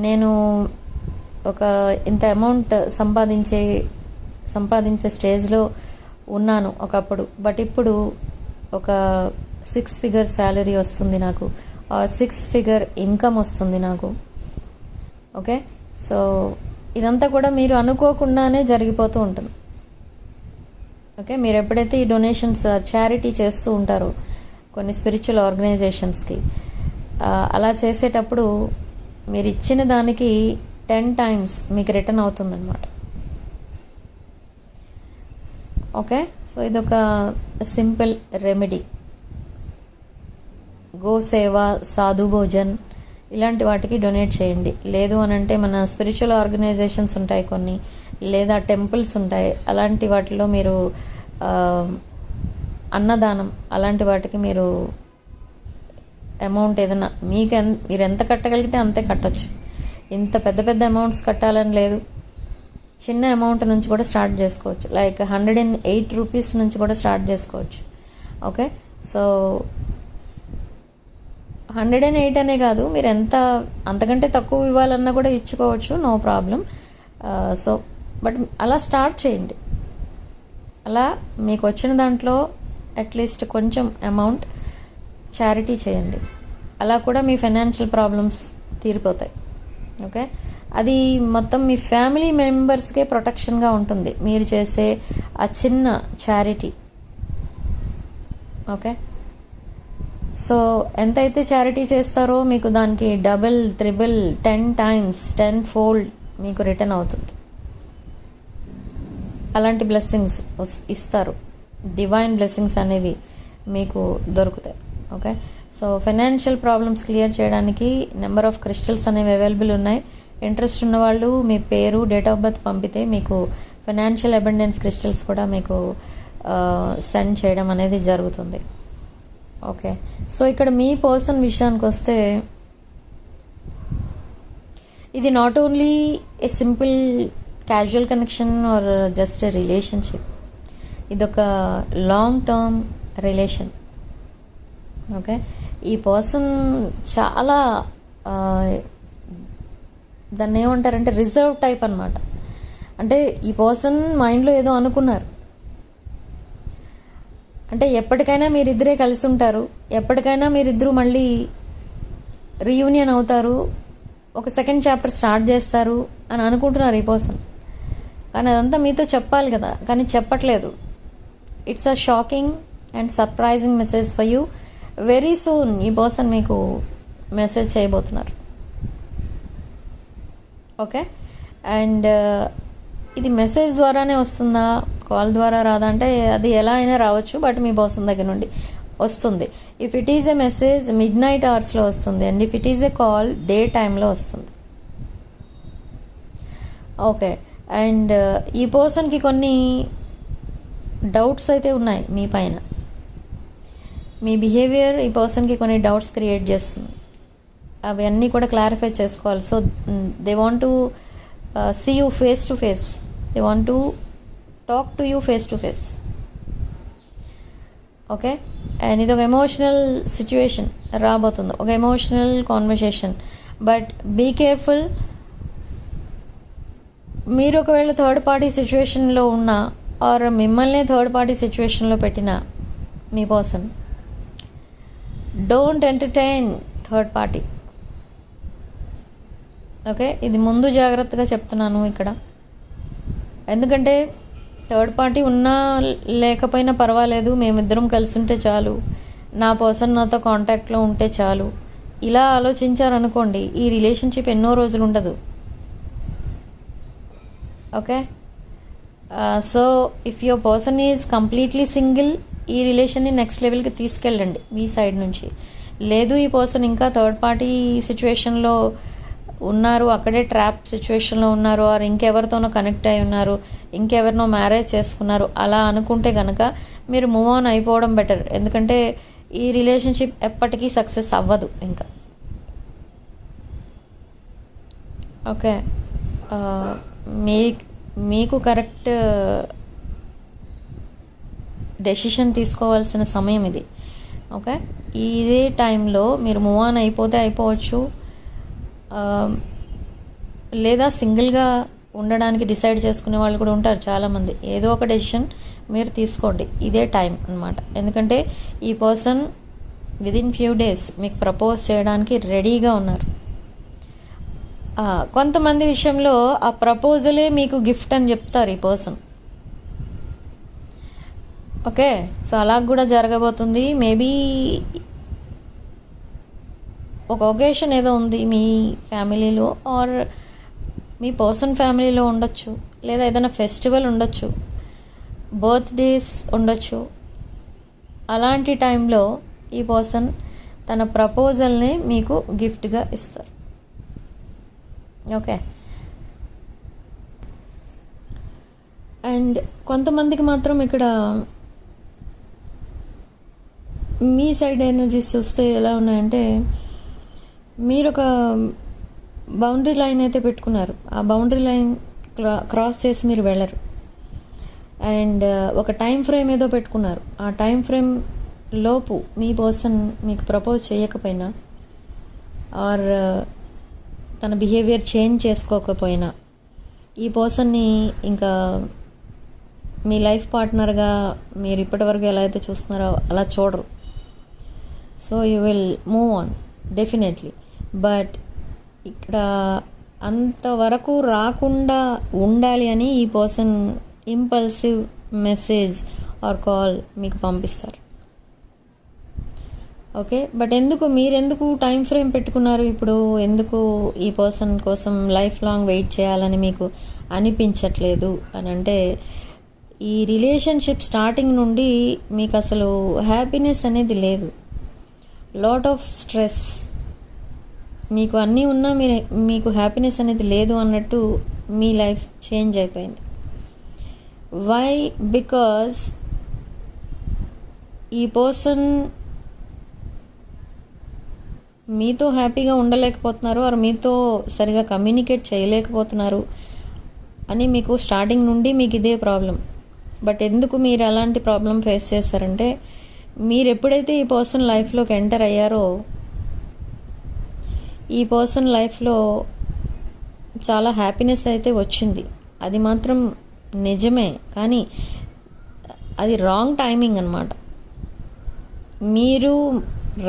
నేను ఒక ఇంత అమౌంట్ సంపాదించే స్టేజ్లో ఉన్నాను ఒకప్పుడు, బట్ ఇప్పుడు ఒక 6 ఫిగర్ శాలరీ వస్తుంది నాకు, ఆర్ 6 ఫిగర్ ఇన్కమ్ వస్తుంది నాకు. ఓకే, సో ఇదంతా కూడా మీరు అనుకోకుండానే జరిగిపోతూ ఉంటుంది. ఓకే, మీరు ఎప్పుడైతే ఈ డొనేషన్స్ చారిటీ చేస్తూ ఉంటారో కొన్ని స్పిరిచువల్ ఆర్గనైజేషన్స్కి, అలా చేసేటప్పుడు మీరు ఇచ్చిన దానికి 10 టైమ్స్ మీకు రిటర్న్ అవుతుందన్నమాట. ఓకే, సో ఇదొక సింపుల్ రెమెడీ. గోసేవ, సాధు భోజన్ ఇలాంటి వాటికి డొనేట్ చేయండి. లేదు అని అంటే మన స్పిరిచువల్ ఆర్గనైజేషన్స్ ఉంటాయి కొన్ని, లేదా టెంపుల్స్ ఉంటాయి, అలాంటి వాటిలో మీరు అన్నదానం అలాంటి వాటికి మీరు అమౌంట్ ఏదైనా మీరు ఎంత కట్టగలిగితే అంతే కట్టచ్చు. ఇంత పెద్ద పెద్ద అమౌంట్స్ కట్టాలని లేదు, చిన్న అమౌంట్ నుంచి కూడా స్టార్ట్ చేసుకోవచ్చు. లైక్ 108 రూపీస్ నుంచి కూడా స్టార్ట్ చేసుకోవచ్చు. ఓకే, సో 108 అనే కాదు, మీరు అంతకంటే తక్కువ ఇవ్వాలన్నా కూడా ఇచ్చుకోవచ్చు, నో ప్రాబ్లం. సో బట్ అలా స్టార్ట్ చేయండి. అలా మీకు వచ్చిన దాంట్లో అట్లీస్ట్ కొంచెం అమౌంట్ చారిటీ చేయండి. అలా కూడా మీ ఫైనాన్షియల్ ప్రాబ్లమ్స్ తీరిపోతాయి. ఓకే, అది మొత్తం మీ ఫ్యామిలీ మెంబర్స్కే ప్రొటెక్షన్గా ఉంటుంది మీరు చేసే ఆ చిన్న చారిటీ. ఓకే, సో ఎంతైతే చారిటీ చేస్తారో మీకు దానికి డబుల్, త్రిబుల్, 10 టైమ్స్ 10 ఫోల్డ్ మీకు రిటర్న్ అవుతుంది. అలాంటి బ్లెస్సింగ్స్ ఇస్తారు, డివైన్ బ్లెస్సింగ్స్ అనేవి మీకు దొరుకుతాయి. Okay, so financial problems clear చేయడానికి నెంబర్ ఆఫ్ క్రిస్టల్స్ అనేవి అవైలబుల్ ఉన్నాయి. ఇంట్రెస్ట్ ఉన్నవాళ్ళు మీ పేరు, డేట్ ఆఫ్ బర్త్ పంపితే మీకు ఫైనాన్షియల్ అబండెన్స్ క్రిస్టల్స్ కూడా మీకు సెండ్ చేయడం అనేది జరుగుతుంది. ఓకే, సో ఇక్కడ మీ పర్సన్ విషయానికి వస్తే, ఇది not only A simple casual connection or just a relationship, ఇదొక లాంగ్ టర్మ్ రిలేషన్. ఓకే, ఈ పర్సన్ చాలా దాన్ని ఏమంటారంటే రిజర్వ్ టైప్ అన్నమాట. అంటే ఈ పర్సన్ మైండ్లో ఏదో అనుకున్నారు, అంటే ఎప్పటికైనా మీరిద్దరే కలిసి ఉంటారు, ఎప్పటికైనా మీరిద్దరూ మళ్ళీ రీయూనియన్ అవుతారు, ఒక సెకండ్ చాప్టర్ స్టార్ట్ చేస్తారు అని అనుకుంటున్నారు ఈ పర్సన్. కానీ అదంతా మీతో చెప్పాలి కదా, కానీ చెప్పట్లేదు. It's a shocking and surprising message for you. Very soon ఈ పర్సన్ మీకు మెసేజ్ చేయబోతున్నారు. ఓకే, అండ్ ఇది మెసేజ్ ద్వారానే వస్తుందా, కాల్ ద్వారా రాదా అంటే అది ఎలా అయినా రావచ్చు, బట్ మీ పర్సన్ దగ్గర నుండి వస్తుంది. If it is a message midnight అవర్స్లో వస్తుంది, and if it is a call day టైంలో వస్తుంది. ఓకే, అండ్ ఈ పర్సన్కి కొన్ని డౌట్స్ అయితే ఉన్నాయి మీ పైన. మీ బిహేవియర్ ఈ పర్సన్కి కొన్ని డౌట్స్ క్రియేట్ చేస్తుంది, అవన్నీ కూడా క్లారిఫై చేసుకోవాలి. So they want to see you face to face, they want to talk to you face to face. Okay, and ఇది ఒక ఎమోషనల్ సిచ్యువేషన్ రాబోతుంది, ఒక emotional conversation. But be careful. మీరు ఒకవేళ థర్డ్ పార్టీ సిచ్యువేషన్లో ఉన్నా, ఆర్ మిమ్మల్ని థర్డ్ పార్టీ సిచ్యువేషన్లో పెట్టిన మీ person, don't entertain third party. Okay, ఇది ముందు జాగ్రత్తగా చెప్తున్నాను ఇక్కడ. ఎందుకంటే థర్డ్ పార్టీ ఉన్నా లేకపోయినా పర్వాలేదు, మేమిద్దరం కలిసి ఉంటే చాలు, నా పర్సన్ నాతో కాంటాక్ట్లో ఉంటే చాలు, ఇలా ఆలోచించారనుకోండి ఈ రిలేషన్షిప్ ఎన్నో రోజులు ఉండదు. Okay, so if your person is completely single, ఈ రిలేషన్ని నెక్స్ట్ లెవెల్కి తీసుకెళ్ళండి మీ సైడ్ నుంచి. లేదు ఈ పర్సన్ ఇంకా థర్డ్ పార్టీ సిచ్యువేషన్లో ఉన్నారు, అక్కడే ట్రాప్ సిచ్యువేషన్లో ఉన్నారు, ఆర్ ఇంకెవరితోనో కనెక్ట్ అయి ఉన్నారు, ఇంకెవరినో మ్యారేజ్ చేసుకున్నారు, అలా అనుకుంటే కనుక మీరు మూవ్ ఆన్ అయిపోవడం బెటర్. ఎందుకంటే ఈ రిలేషన్షిప్ ఎప్పటికీ సక్సెస్ అవ్వదు ఇంకా. ఓకే, మీకు కరెక్ట్ డెసిషన్ తీసుకోవాల్సిన సమయం ఇది. ఓకే, ఇదే టైంలో మీరు మూవ్ ఆన్ అయిపోతే అయిపోవచ్చు, లేదా సింగిల్గా ఉండడానికి డిసైడ్ చేసుకునే వాళ్ళు కూడా ఉంటారు చాలామంది. ఏదో ఒక డెసిషన్ మీరు తీసుకోండి, ఇదే టైం అన్నమాట. ఎందుకంటే ఈ పర్సన్ విదిన్ ఫ్యూ డేస్ మీకు ప్రపోజ్ చేయడానికి రెడీగా ఉన్నారు. కొంతమంది విషయంలో ఆ ప్రపోజలే మీకు గిఫ్ట్ అని చెప్తారు ఈ పర్సన్. ఓకే, సో అలా కూడా జరగబోతుంది. మేబీ ఒక ఒకేషన్ ఏదో ఉంది మీ ఫ్యామిలీలో, ఆర్ మీ పర్సన్ ఫ్యామిలీలో ఉండొచ్చు, లేదా ఏదైనా ఫెస్టివల్ ఉండొచ్చు, బర్త్డేస్ ఉండొచ్చు. అలాంటి టైంలో ఈ పర్సన్ తన ప్రపోజల్ని మీకు గిఫ్ట్గా ఇస్తారు. ఓకే, అండ్ కొంతమందికి మాత్రం ఇక్కడ మీ సైడ్ ఎనర్జీస్ చూస్తే ఎలా ఉన్నాయంటే, మీరు ఒక బౌండరీ లైన్ అయితే పెట్టుకున్నారు. ఆ బౌండరీ లైన్ క్రాస్ చేసి మీరు వెళ్ళరు. అండ్ ఒక టైం ఫ్రేమ్ ఏదో పెట్టుకున్నారు. ఆ టైం ఫ్రేమ్ లోపు మీ పర్సన్ మీకు ప్రపోజ్ చేయకపోయినా, ఆర్ తన బిహేవియర్ చేంజ్ చేసుకోకపోయినా, ఈ పర్సన్ని ఇంకా మీ లైఫ్ పార్ట్నర్గా మీరు ఇప్పటివరకు ఎలా అయితే చూస్తున్నారో అలా చూడరు. So you will move on definitely. But ఇక్కడ అంతవరకు రాకుండా ఉండాలి అని ఈ person impulsive message or call మీకు పంపిస్తారు. ఓకే, బట్ మీరెందుకు టైం ఫ్రేమ్ పెట్టుకున్నారు? ఇప్పుడు ఎందుకు ఈ పర్సన్ కోసం లైఫ్ లాంగ్ వెయిట్ చేయాలని మీకు అనిపించట్లేదు అని అంటే, ఈ రిలేషన్షిప్ స్టార్టింగ్ నుండి మీకు అసలు హ్యాపీనెస్ అనేది లేదు. Lot of stress. మీకు అన్నీ ఉన్నా మీకు హ్యాపీనెస్ అనేది లేదు అన్నట్టు మీ లైఫ్ చేంజ్ అయిపోయింది. వై? బికాజ్ ఈ పర్సన్ మీతో హ్యాపీగా ఉండలేకపోతున్నారు, ఆర్ మీతో సరిగా కమ్యూనికేట్ చేయలేకపోతున్నారు అని మీకు స్టార్టింగ్ నుండి మీకు ఇదే ప్రాబ్లం. బట్ ఎందుకు మీరు అలాంటి ప్రాబ్లం ఫేస్ చేస్తారంటే, మీరు ఎప్పుడైతే ఈ పర్సన్ లైఫ్లోకి ఎంటర్ అయ్యారో, ఈ పర్సన్ లైఫ్లో చాలా హ్యాపీనెస్ అయితే వచ్చింది. అది మాత్రం నిజమే, కానీ అది రాంగ్ టైమింగ్ అన్నమాట. మీరు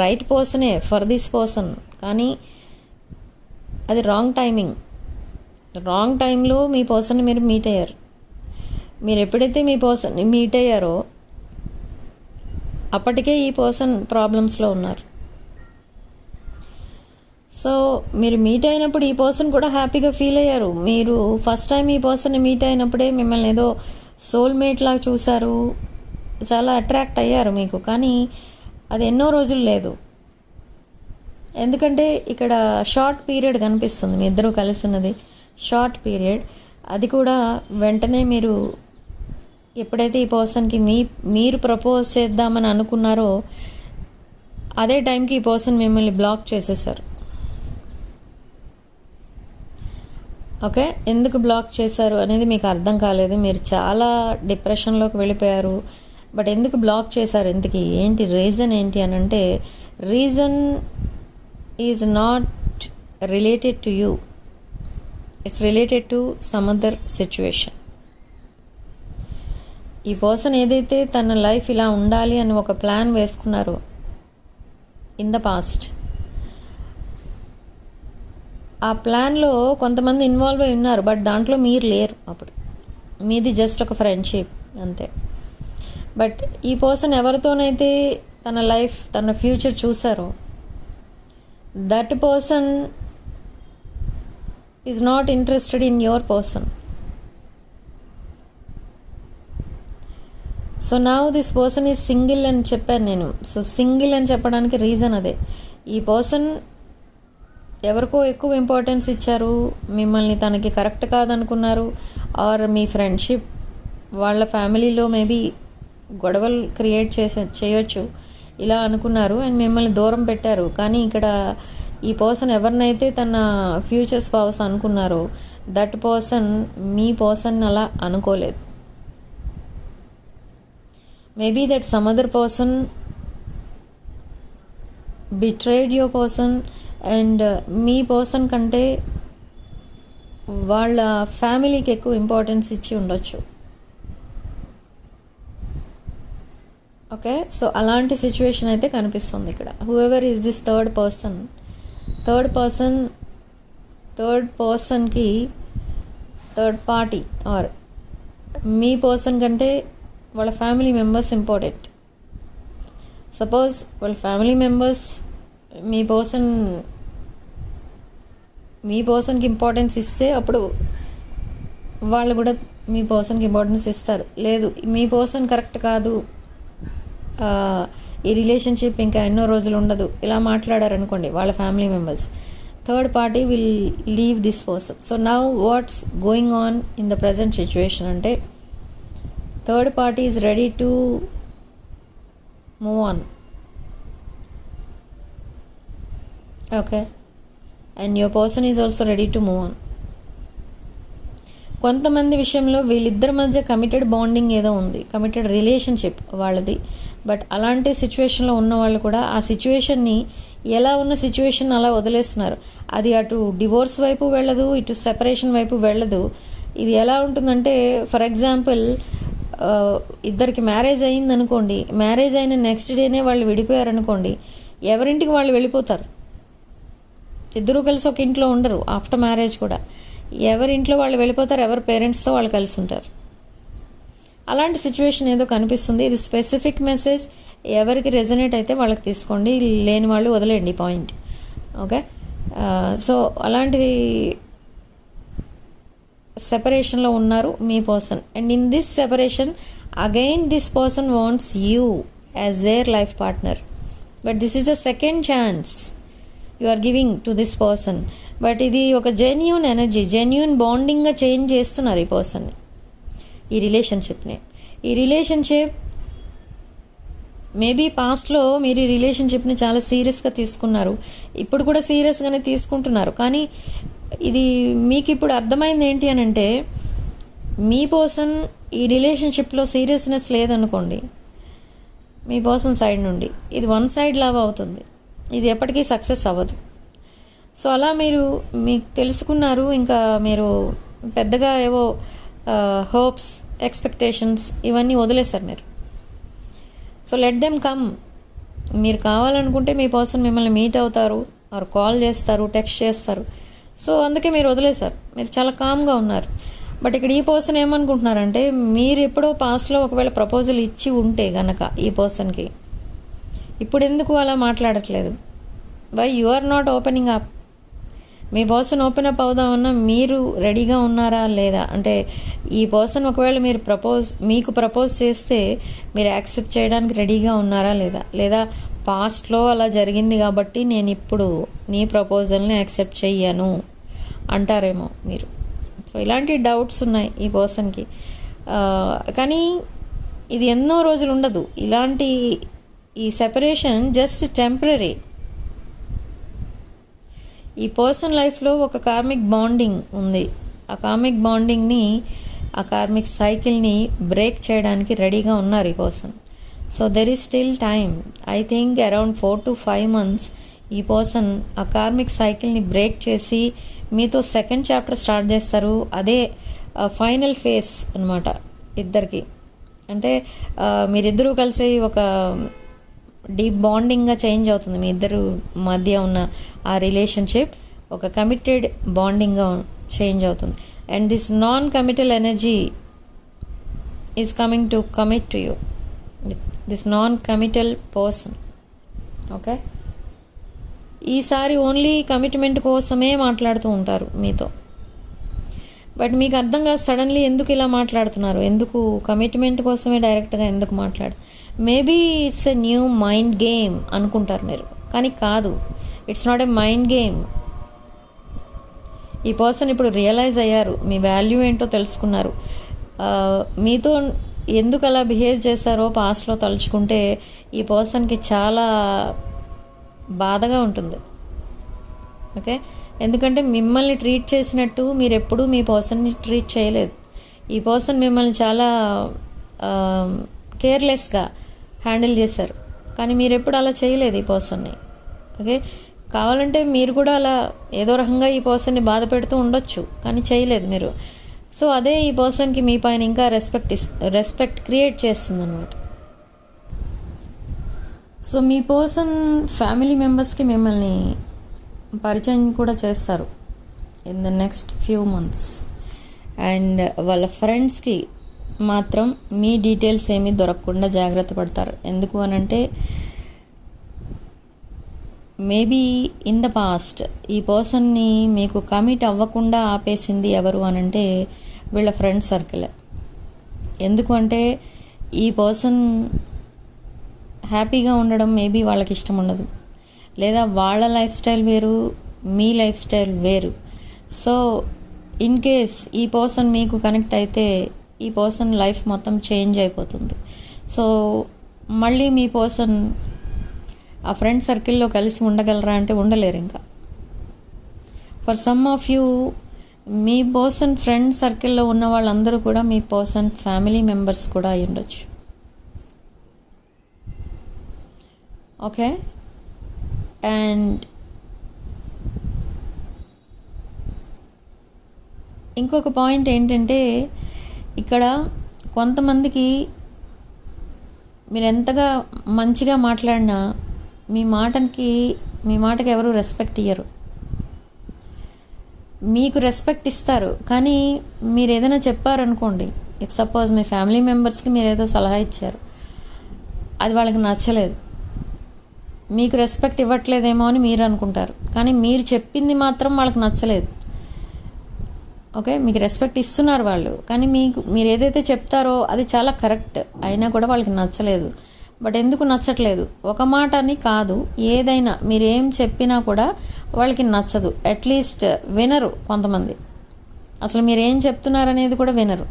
రైట్ పర్సనే ఫర్ దిస్ పర్సన్, కానీ అది రాంగ్ టైమింగ్. రాంగ్ టైంలో మీ పర్సన్ని మీరు మీట్ అయ్యారు. మీరు ఎప్పుడైతే మీ పర్సన్ని మీట్ అయ్యారో అప్పటికే ఈ పర్సన్ ప్రాబ్లమ్స్లో ఉన్నారు. సో మీరు మీట్ అయినప్పుడు ఈ పర్సన్ కూడా హ్యాపీగా ఫీల్ అయ్యారు. మీరు ఫస్ట్ టైం ఈ పర్సన్ని మీట్ అయినప్పుడే మిమ్మల్ని ఏదో సోల్మేట్ లాగా చూశారు, చాలా అట్రాక్ట్ అయ్యారు మీకు. కానీ అది ఎన్నో రోజులు లేదు. ఎందుకంటే ఇక్కడ షార్ట్ పీరియడ్ కనిపిస్తుంది, మీ ఇద్దరూ కలిసి ఉన్నది షార్ట్ పీరియడ్. అది కూడా వెంటనే మీరు ఎప్పుడైతే ఈ పర్సన్కి మీరు ప్రపోజ్ చేద్దామని అనుకున్నారో అదే టైంకి ఈ పర్సన్ మిమ్మల్ని బ్లాక్ చేసేసారు. ఓకే, ఎందుకు బ్లాక్ చేశారు అనేది మీకు అర్థం కాలేదు. మీరు చాలా డిప్రెషన్లోకి వెళ్ళిపోయారు. బట్ ఎందుకు బ్లాక్ చేశారు, ఏంటి రీజన్ ఏంటి అని అంటే, reason is not related to you, it's related to some other situation. ఈ పర్సన్ ఏదైతే తన లైఫ్ ఇలా ఉండాలి అని ఒక ప్లాన్ వేసుకున్నారో ఇన్ ద పాస్ట్, ఆ ప్లాన్లో కొంతమంది ఇన్వాల్వ్ అయి ఉన్నారు. బట్ దాంట్లో మీరు లేరు. అప్పుడు మీది జస్ట్ ఒక ఫ్రెండ్షిప్ అంతే. బట్ ఈ పర్సన్ ఎవరితోనైతే తన లైఫ్ తన ఫ్యూచర్ చూసారో, that person is not interested in your person. So now this person is single అని చెప్పాను నేను. సో సింగిల్ అని చెప్పడానికి రీజన్ అదే. ఈ పర్సన్ ఎవరికో ఎక్కువ ఇంపార్టెన్స్ ఇచ్చారు, మిమ్మల్ని తనకి కరెక్ట్ కాదనుకున్నారు, ఆర్ మీ ఫ్రెండ్షిప్ వాళ్ళ ఫ్యామిలీలో మేబీ గొడవలు క్రియేట్ చేయొచ్చు ఇలా అనుకున్నారు అండ్ మిమ్మల్ని దూరం పెట్టారు. కానీ ఇక్కడ ఈ పర్సన్ ఎవరినైతే తన ఫ్యూచర్ స్పౌస్ అనుకున్నారో దట్ పర్సన్ మీ పర్సన్ అలా అనుకోలేదు. Maybe that some other person betrayed your person and me person కంటే వాళ్ళ ఫ్యామిలీకి ఎక్కువ ఇంపార్టెన్స్ ఇచ్చి ఉండొచ్చు. ఓకే, సో అలాంటి సిచ్యువేషన్ అయితే కనిపిస్తుంది ఇక్కడ. హూఎవర్ ఈజ్ దిస్ థర్డ్ పర్సన్కి third party or me person కంటే వాళ్ళ ఫ్యామిలీ మెంబర్స్ ఇంపార్టెంట్. సపోజ్ వాళ్ళ ఫ్యామిలీ మెంబర్స్ మీ పర్సన్కి ఇంపార్టెన్స్ ఇస్తే అప్పుడు వాళ్ళు కూడా మీ పర్సన్కి ఇంపార్టెన్స్ ఇస్తారు. లేదు, మీ పర్సన్ కరెక్ట్ కాదు, ఈ రిలేషన్షిప్ ఇంకా ఎన్నో రోజులు ఉండదు, ఇలా మాట్లాడారనుకోండి వాళ్ళ family members, third party will leave this person. So now what's going on in the present situation అంటే third party is ready to move on. Okay, and your person is also ready to move on. కొంతమంది విషయంలో వీళ్ళిద్దరి మధ్య committed bonding ఏదో ఉంది, committed relationship వాళ్ళది. But అలాంటి సిచ్యువేషన్లో ఉన్న వాళ్ళు కూడా ఆ సిచ్యువేషన్ని, ఎలా ఉన్న సిచ్యువేషన్ అలా వదిలేస్తున్నారు. అది అటు డివోర్స్ వైపు వెళ్ళదు, ఇటు సెపరేషన్ వైపు వెళ్ళదు. ఇది ఎలా ఉంటుందంటే, ఫర్ ఎగ్జాంపుల్ ఇద్దరికి మ్యారేజ్ అయింది అనుకోండి, మ్యారేజ్ అయిన నెక్స్ట్ డేనే వాళ్ళు విడిపోయారనుకోండి, ఎవరింటికి వాళ్ళు వెళ్ళిపోతారు. ఇద్దరూ కలిసి ఒక ఇంట్లో ఉండరు. ఆఫ్టర్ మ్యారేజ్ కూడా ఎవరింట్లో వాళ్ళు వెళ్ళిపోతారు, ఎవరి పేరెంట్స్తో వాళ్ళు కలిసి ఉంటారు. అలాంటి సిచ్యువేషన్ ఏదో కనిపిస్తుంది. ఇది స్పెసిఫిక్ మెసేజ్, ఎవరికి రెజనేట్ అయితే వాళ్ళకి తీసుకోండి, లేని వాళ్ళు వదిలేయండి పాయింట్. ఓకే, సో అలాంటిది సెపరేషన్లో ఉన్నారు మీ person. And in this separation again this person wants you as their life partner. But this is a second chance you are giving to this person. But ఇది ఒక జెన్యూన్ ఎనర్జీ, జెన్యూన్ బాండింగ్గా change చేస్తున్నారు ఈ పర్సన్ని, ఈ రిలేషన్షిప్ని. ఈ relationship maybe పాస్ట్లో మీరు ఈ రిలేషన్షిప్ని చాలా సీరియస్గా తీసుకున్నారు, ఇప్పుడు కూడా సీరియస్గానే తీసుకుంటున్నారు. కానీ ఇది మీకు ఇప్పుడు అర్థమైంది ఏంటి అని అంటే, మీ పర్సన్ ఈ రిలేషన్షిప్లో సీరియస్నెస్ లేదనుకోండి, మీ పర్సన్ సైడ్ నుండి ఇది వన్ సైడ్ లవ్ అవుతుంది, ఇది ఎప్పటికీ సక్సెస్ అవ్వదు. సో అలా మీకు తెలుసుకున్నారు, ఇంకా మీరు పెద్దగా ఏవో హోప్స్, ఎక్స్పెక్టేషన్స్ ఇవన్నీ వదిలేశారు మీరు. So let them come. మీరు కావాలనుకుంటే మీ పర్సన్ మిమ్మల్ని మీట్ అవుతారు, ఆర్ కాల్ చేస్తారు, టెక్స్ట్ చేస్తారు. సో అందుకే మీరు వదిలేశారు, మీరు చాలా కామ్గా ఉన్నారు. బట్ ఇక్కడ ఈ పర్సన్ ఏమనుకుంటున్నారంటే, మీరు ఎప్పుడో పాస్ట్లో ఒకవేళ ప్రపోజల్ ఇచ్చి ఉంటే గనక ఈ పర్సన్కి, ఇప్పుడు ఎందుకు అలా మాట్లాడట్లేదు? Why you are not opening up? మీ పర్సన్ ఓపెన్ అప్ అవుదామన్నా మీరు రెడీగా ఉన్నారా లేదా? అంటే ఈ పర్సన్ ఒకవేళ మీకు ప్రపోజ్ చేస్తే మీరు యాక్సెప్ట్ చేయడానికి రెడీగా ఉన్నారా లేదా? లేదా పాస్ట్లో అలా జరిగింది కాబట్టి నేను ఇప్పుడు నీ ప్రపోజల్ని యాక్సెప్ట్ చెయ్యను అంటారేమో మీరు. సో ఇలాంటి డౌట్స్ ఉన్నాయి ఈ పర్సన్కి. కానీ ఇది ఎన్నో రోజులు ఉండదు. ఈ సెపరేషన్ జస్ట్ టెంపరరీ. ఈ పర్సన్ లైఫ్లో ఒక కార్మిక్ బాండింగ్ ఉంది. ఆ కార్మిక్ బాండింగ్ని, ఆ కార్మిక్ సైకిల్ని బ్రేక్ చేయడానికి రెడీగా ఉన్నారు ఈ person. So there is still time. I think around 4 to 5 months ఈ పర్సన్ ఆ కార్మిక్ సైకిల్ని బ్రేక్ చేసి మీతో సెకండ్ చాప్టర్ స్టార్ట్ చేస్తారు. అదే ఫైనల్ ఫేస్ అనమాట ఇద్దరికి. అంటే మీరిద్దరూ కలిసి ఒక డీప్ బాండింగ్గా చేంజ్ అవుతుంది. మీ ఇద్దరు మధ్య ఉన్న ఆ రిలేషన్షిప్ ఒక కమిటెడ్ బాండింగ్గా చేంజ్ అవుతుంది. And this non committal energy is coming to commit to you, this non committal person. Okay, ఈసారి ఓన్లీ కమిట్మెంట్ కోసమే మాట్లాడుతూ ఉంటారు మీతో. బట్ మీకు అర్థం కాదు సడన్లీ ఎందుకు ఇలా మాట్లాడుతున్నారు, ఎందుకు కమిట్మెంట్ కోసమే డైరెక్ట్గా ఎందుకు maybe it's a new mind game అనుకుంటారు మీరు, కానీ కాదు, it's not a mind game. ఈ పర్సన్ ఇప్పుడు రియలైజ్ అయ్యారు, మీ వాల్యూ ఏంటో తెలుసుకున్నారు. మీతో ఎందుకు అలా బిహేవ్ చేశారో పాస్ట్లో తలుచుకుంటే ఈ పర్సన్కి చాలా బాధగా ఉంటుంది. ఓకే, ఎందుకంటే మిమ్మల్ని ట్రీట్ చేసినట్టు మీరు ఎప్పుడూ మీ పర్సన్ని ట్రీట్ చేయలేదు. ఈ పర్సన్ మిమ్మల్ని చాలా కేర్లెస్గా హ్యాండిల్ చేశారు, కానీ మీరు ఎప్పుడు అలా చేయలేదు ఈ పర్సన్ని. ఓకే, కావాలంటే మీరు కూడా అలా ఏదో రకంగా ఈ పర్సన్ని బాధ పెడుతూ ఉండొచ్చు, కానీ చేయలేదు మీరు. సో అదే ఈ పర్సన్కి మీ పైన ఇంకా రెస్పెక్ట్ క్రియేట్ చేస్తుంది అన్నమాట. సో మీ పర్సన్ ఫ్యామిలీ మెంబర్స్కి మిమ్మల్ని పరిచయం కూడా చేస్తారు in the next few months. And వాళ్ళ ఫ్రెండ్స్కి మాత్రం మీ డీటెయిల్స్ ఏమీ దొరకకుండా జాగ్రత్త పడతారు. ఎందుకు అనంటే మేబీ ఇన్ ద పాస్ట్ ఈ పర్సన్ని మీకు కమిట్ అవ్వకుండా ఆపేసింది ఎవరు అనంటే వీళ్ళ ఫ్రెండ్ సర్కిల్. ఎందుకు అంటే ఈ పర్సన్ హ్యాపీగా ఉండడం మేబీ వాళ్ళకి ఇష్టం ఉండదు, లేదా వాళ్ళ లైఫ్ స్టైల్ వేరు, మీ లైఫ్ స్టైల్ వేరు. సో ఇన్ కేస్ ఈ పర్సన్ మీకు కనెక్ట్ అయితే ఈ పర్సన్ లైఫ్ మొత్తం చేంజ్ అయిపోతుంది. సో మళ్ళీ మీ పర్సన్ ఆ ఫ్రెండ్ సర్కిల్లో కలిసి ఉండగలరా అంటే ఉండలేరు. ఇంకా for some of you me person friend సర్కిల్లో ఉన్న వాళ్ళందరూ కూడా మీ పర్సన్ ఫ్యామిలీ మెంబర్స్ కూడా అయి ఉండొచ్చు. ఓకే, అండ్ ఇంకొక పాయింట్ ఏంటంటే ఇక్కడ కొంతమందికి మీరు ఎంతగా మంచిగా మాట్లాడినా మీ మాటకి ఎవరు రెస్పెక్ట్ ఇయ్యరు. మీకు రెస్పెక్ట్ ఇస్తారు, కానీ మీరు ఏదైనా చెప్పారనుకోండి, ఇఫ్ సపోజ్ మీ ఫ్యామిలీ మెంబర్స్కి మీరు ఏదో సలహా ఇచ్చారు, అది వాళ్ళకి నచ్చలేదు, మీకు రెస్పెక్ట్ ఇవ్వట్లేదేమో అని మీరు అనుకుంటారు, కానీ మీరు చెప్పింది మాత్రం వాళ్ళకి నచ్చలేదు. ఓకే, మీకు రెస్పెక్ట్ ఇస్తున్నారు వాళ్ళు, కానీ మీరు ఏదైతే చెప్తారో అది చాలా కరెక్ట్ అయినా కూడా వాళ్ళకి నచ్చలేదు. బట్ ఎందుకు నచ్చట్లేదు? ఒక మాట అని కాదు, ఏదైనా మీరు ఏం చెప్పినా కూడా వాళ్ళకి నచ్చదు. అట్లీస్ట్ వినరు కొంతమంది, అసలు మీరు ఏం చెప్తున్నారనేది కూడా వినరు.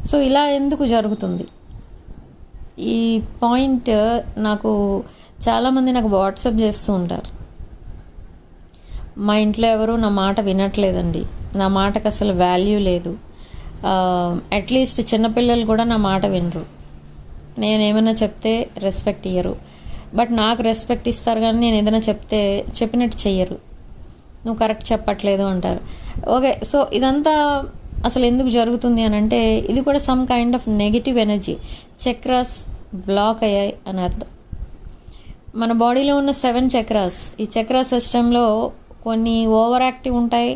సో ఇలా ఎందుకు జరుగుతుంది? ఈ పాయింట్ చాలామంది నాకు వాట్సాప్ చేస్తూ ఉంటారు. మా ఇంట్లో ఎవరు నా మాట వినట్లేదండి, నా మాటకు అసలు వాల్యూ లేదు, అట్లీస్ట్ చిన్నపిల్లలు కూడా నా మాట వినరు, నేనేమైనా చెప్తే రెస్పెక్ట్ ఇయ్యరు, బట్ నాకు రెస్పెక్ట్ ఇస్తారు కానీ నేను ఏదైనా చెప్పినట్టు చెయ్యరు, నువ్వు కరెక్ట్ చెప్పట్లేదు అంటారు. ఓకే, సో ఇదంతా అసలు ఎందుకు జరుగుతుంది అని అంటే ఇది కూడా some kind of negative energy, chakras block అయ్యాయి అని అర్థం. మన బాడీలో ఉన్న 7 చక్రాస్, ఈ చక్రా సిస్టంలో కొన్ని ఓవర్ యాక్టివ్ ఉంటాయి,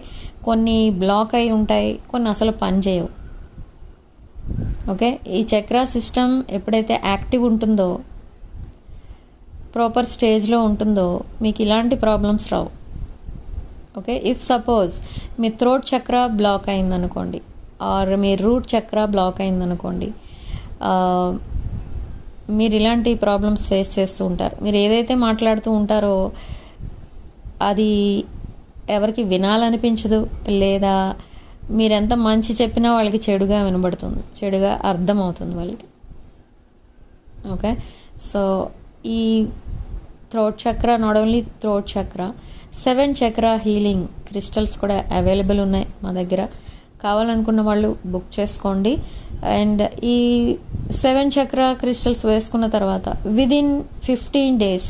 కొన్ని బ్లాక్ అయి ఉంటాయి, కొన్ని అసలు పనిచేయవు. ఓకే, ఈ చక్రా సిస్టమ్ ఎప్పుడైతే యాక్టివ్ ఉంటుందో, ప్రాపర్ స్టేజ్లో ఉంటుందో మీకు ఇలాంటి problems Rao. Okay, if suppose me throat చక్ర బ్లాక్ అయిందనుకోండి, ఆర్ మీ రూట్ చక్ర బ్లాక్ అయిందనుకోండి, మీరు ఇలాంటి ప్రాబ్లమ్స్ ఫేస్ చేస్తూ ఉంటారు. మీరు ఏదైతే మాట్లాడుతూ ఉంటారో అది ఎవరికి వినాలనిపించదు, లేదా మీరెంత మంచి చెప్పినా వాళ్ళకి చెడుగా వినబడుతుంది, చెడుగా అర్థమవుతుంది వాళ్ళకి. ఓకే, సో ఈ థ్రోట్ చక్ర, నాట్ ఓన్లీ థ్రోట్ చక్ర, 7 చక్ర హీలింగ్ క్రిస్టల్స్ కూడా అవైలబుల్ ఉన్నాయి మా దగ్గర. కావాలనుకున్న వాళ్ళు బుక్ చేసుకోండి. అండ్ ఈ 7 చక్ర క్రిస్టల్స్ వేసుకున్న తర్వాత విదిన్ 15 days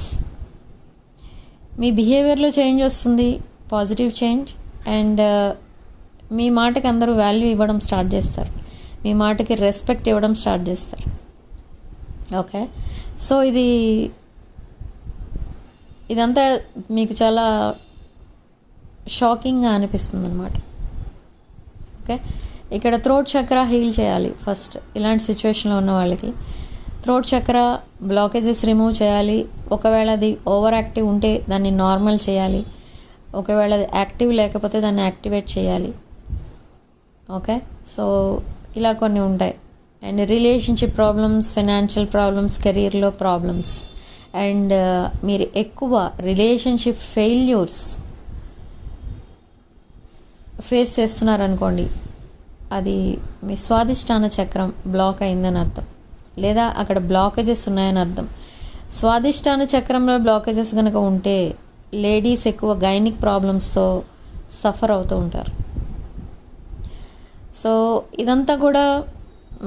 మీ బిహేవియర్లో చేంజ్ వస్తుంది, పాజిటివ్ చేంజ్. అండ్ మీ మాటకి అందరూ వాల్యూ ఇవ్వడం స్టార్ట్ చేస్తారు, మీ మాటకి రెస్పెక్ట్ ఇవ్వడం స్టార్ట్ చేస్తారు. ఓకే, సో ఇదంతా మీకు చాలా షాకింగ్గా అనిపిస్తుంది అనమాట. ఓకే, ఇక్కడ థ్రోట్ చక్ర హీల్ చేయాలి ఫస్ట్. ఇలాంటి సిచ్యువేషన్లో ఉన్న వాళ్ళకి థ్రోట్ చక్ర బ్లాకేజెస్ రిమూవ్ చేయాలి. ఒకవేళ అది ఓవర్ యాక్టివ్ ఉంటే దాన్ని నార్మల్ చేయాలి, ఒకవేళ అది యాక్టివ్ లేకపోతే దాన్ని యాక్టివేట్ చేయాలి. ఓకే, సో ఇలా కొన్ని ఉంటాయి. And relationship problems, financial problems, కెరీర్లో ప్రాబ్లమ్స్, అండ్ మీరు ఎక్కువ రిలేషన్షిప్ ఫెయిల్యూర్స్ ఫేస్ చేస్తున్నారనుకోండి, అది మీ స్వాదిష్టాన చక్రం బ్లాక్ అయిందని అర్థం, లేదా అక్కడ బ్లాకేజెస్ ఉన్నాయని అర్థం. స్వాదిష్టాన చక్రంలో బ్లాకేజెస్ కనుక ఉంటే లేడీస్ ఎక్కువ గైనిక్ ప్రాబ్లమ్స్తో సఫర్ అవుతూ ఉంటారు. సో ఇదంతా కూడా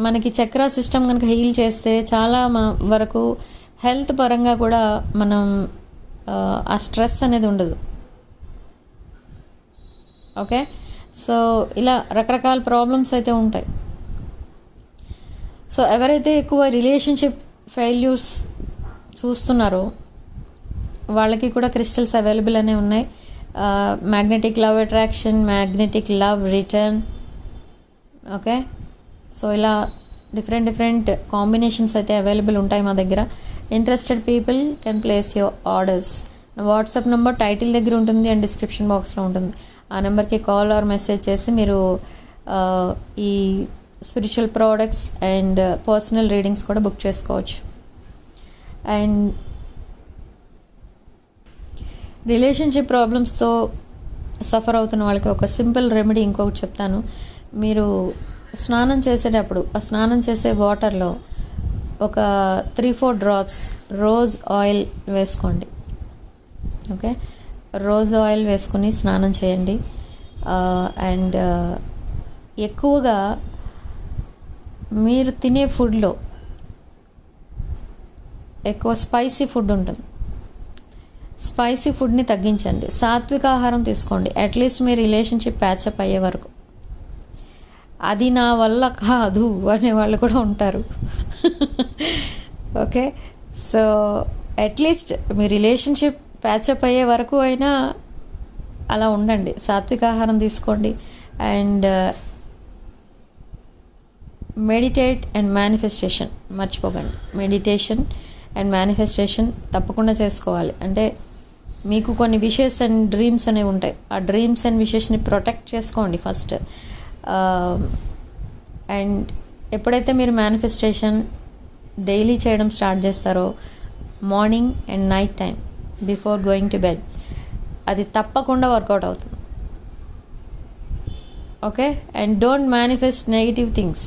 మనకి చక్రా సిస్టమ్ కనుక హీల్ చేస్తే చాలా వరకు హెల్త్ పరంగా కూడా మనం ఆ స్ట్రెస్ అనేది ఉండదు. ఓకే, సో ఇలా రకరకాల ప్రాబ్లమ్స్ అయితే ఉంటాయి. సో ఎవరైతే ఎక్కువ రిలేషన్షిప్ ఫెయిల్యూర్స్ చూస్తున్నారో వాళ్ళకి కూడా క్రిస్టల్స్ అవైలబుల్ అనే ఉన్నాయి. Magnetic love attraction, magnetic love return. Okay, so ఇలా డిఫరెంట్ కాంబినేషన్స్ అయితే అవైలబుల్ ఉంటాయి మా దగ్గర. Interested people can place your orders. WhatsApp number title దగ్గర ఉంటుంది అండ్ డిస్క్రిప్షన్ బాక్స్లో ఉంటుంది. ఆ నెంబర్కి కాల్ ఆర్ మెసేజ్ చేసి మీరు ఈ spiritual products and personal readings కూడా బుక్ చేసుకోవచ్చు. అండ్ రిలేషన్షిప్ ప్రాబ్లమ్స్తో సఫర్ అవుతున్న వాళ్ళకి ఒక సింపుల్ రెమెడీ ఇంకొకటి చెప్తాను. మీరు స్నానం చేసేటప్పుడు ఆ స్నానం చేసే వాటర్లో ఒక 3-4 డ్రాప్స్ రోజ్ ఆయిల్ వేసుకోండి. ఓకే, రోజ్ ఆయిల్ వేసుకుని స్నానం చేయండి. అండ్ ఎక్కువగా మీరు తినే ఫుడ్లో ఎక్కువ స్పైసీ ఫుడ్ ఉంటుంది. స్పైసీ ఫుడ్ని తగ్గించండి. సాత్విక ఆహారం తీసుకోండి. అట్లీస్ట్ మీ రిలేషన్షిప్ ప్యాచప్ అయ్యే వరకు. అది నా వల్ల కాదు అనే వాళ్ళు కూడా ఉంటారు. ఓకే, సో అట్లీస్ట్ మీ రిలేషన్షిప్ ప్యాచప్ అయ్యే వరకు అయినా అలా ఉండండి. సాత్విక ఆహారం తీసుకోండి. అండ్ మెడిటేట్ అండ్ మేనిఫెస్టేషన్ మర్చిపోకండి. మెడిటేషన్ అండ్ మేనిఫెస్టేషన్ తప్పకుండా చేసుకోవాలి. అంటే మీకు కొన్ని విషెస్ అండ్ డ్రీమ్స్ అనేవి ఉంటాయి. ఆ డ్రీమ్స్ అండ్ విషెస్ని ప్రొటెక్ట్ చేసుకోండి ఫస్ట్. అండ్ ఎప్పుడైతే మీరు మేనిఫెస్టేషన్ డైలీ చేయడం స్టార్ట్ చేస్తారో morning and night time before going to bed, అది తప్పకుండా వర్కౌట్ అవుతుంది. Okay, and don't manifest negative things.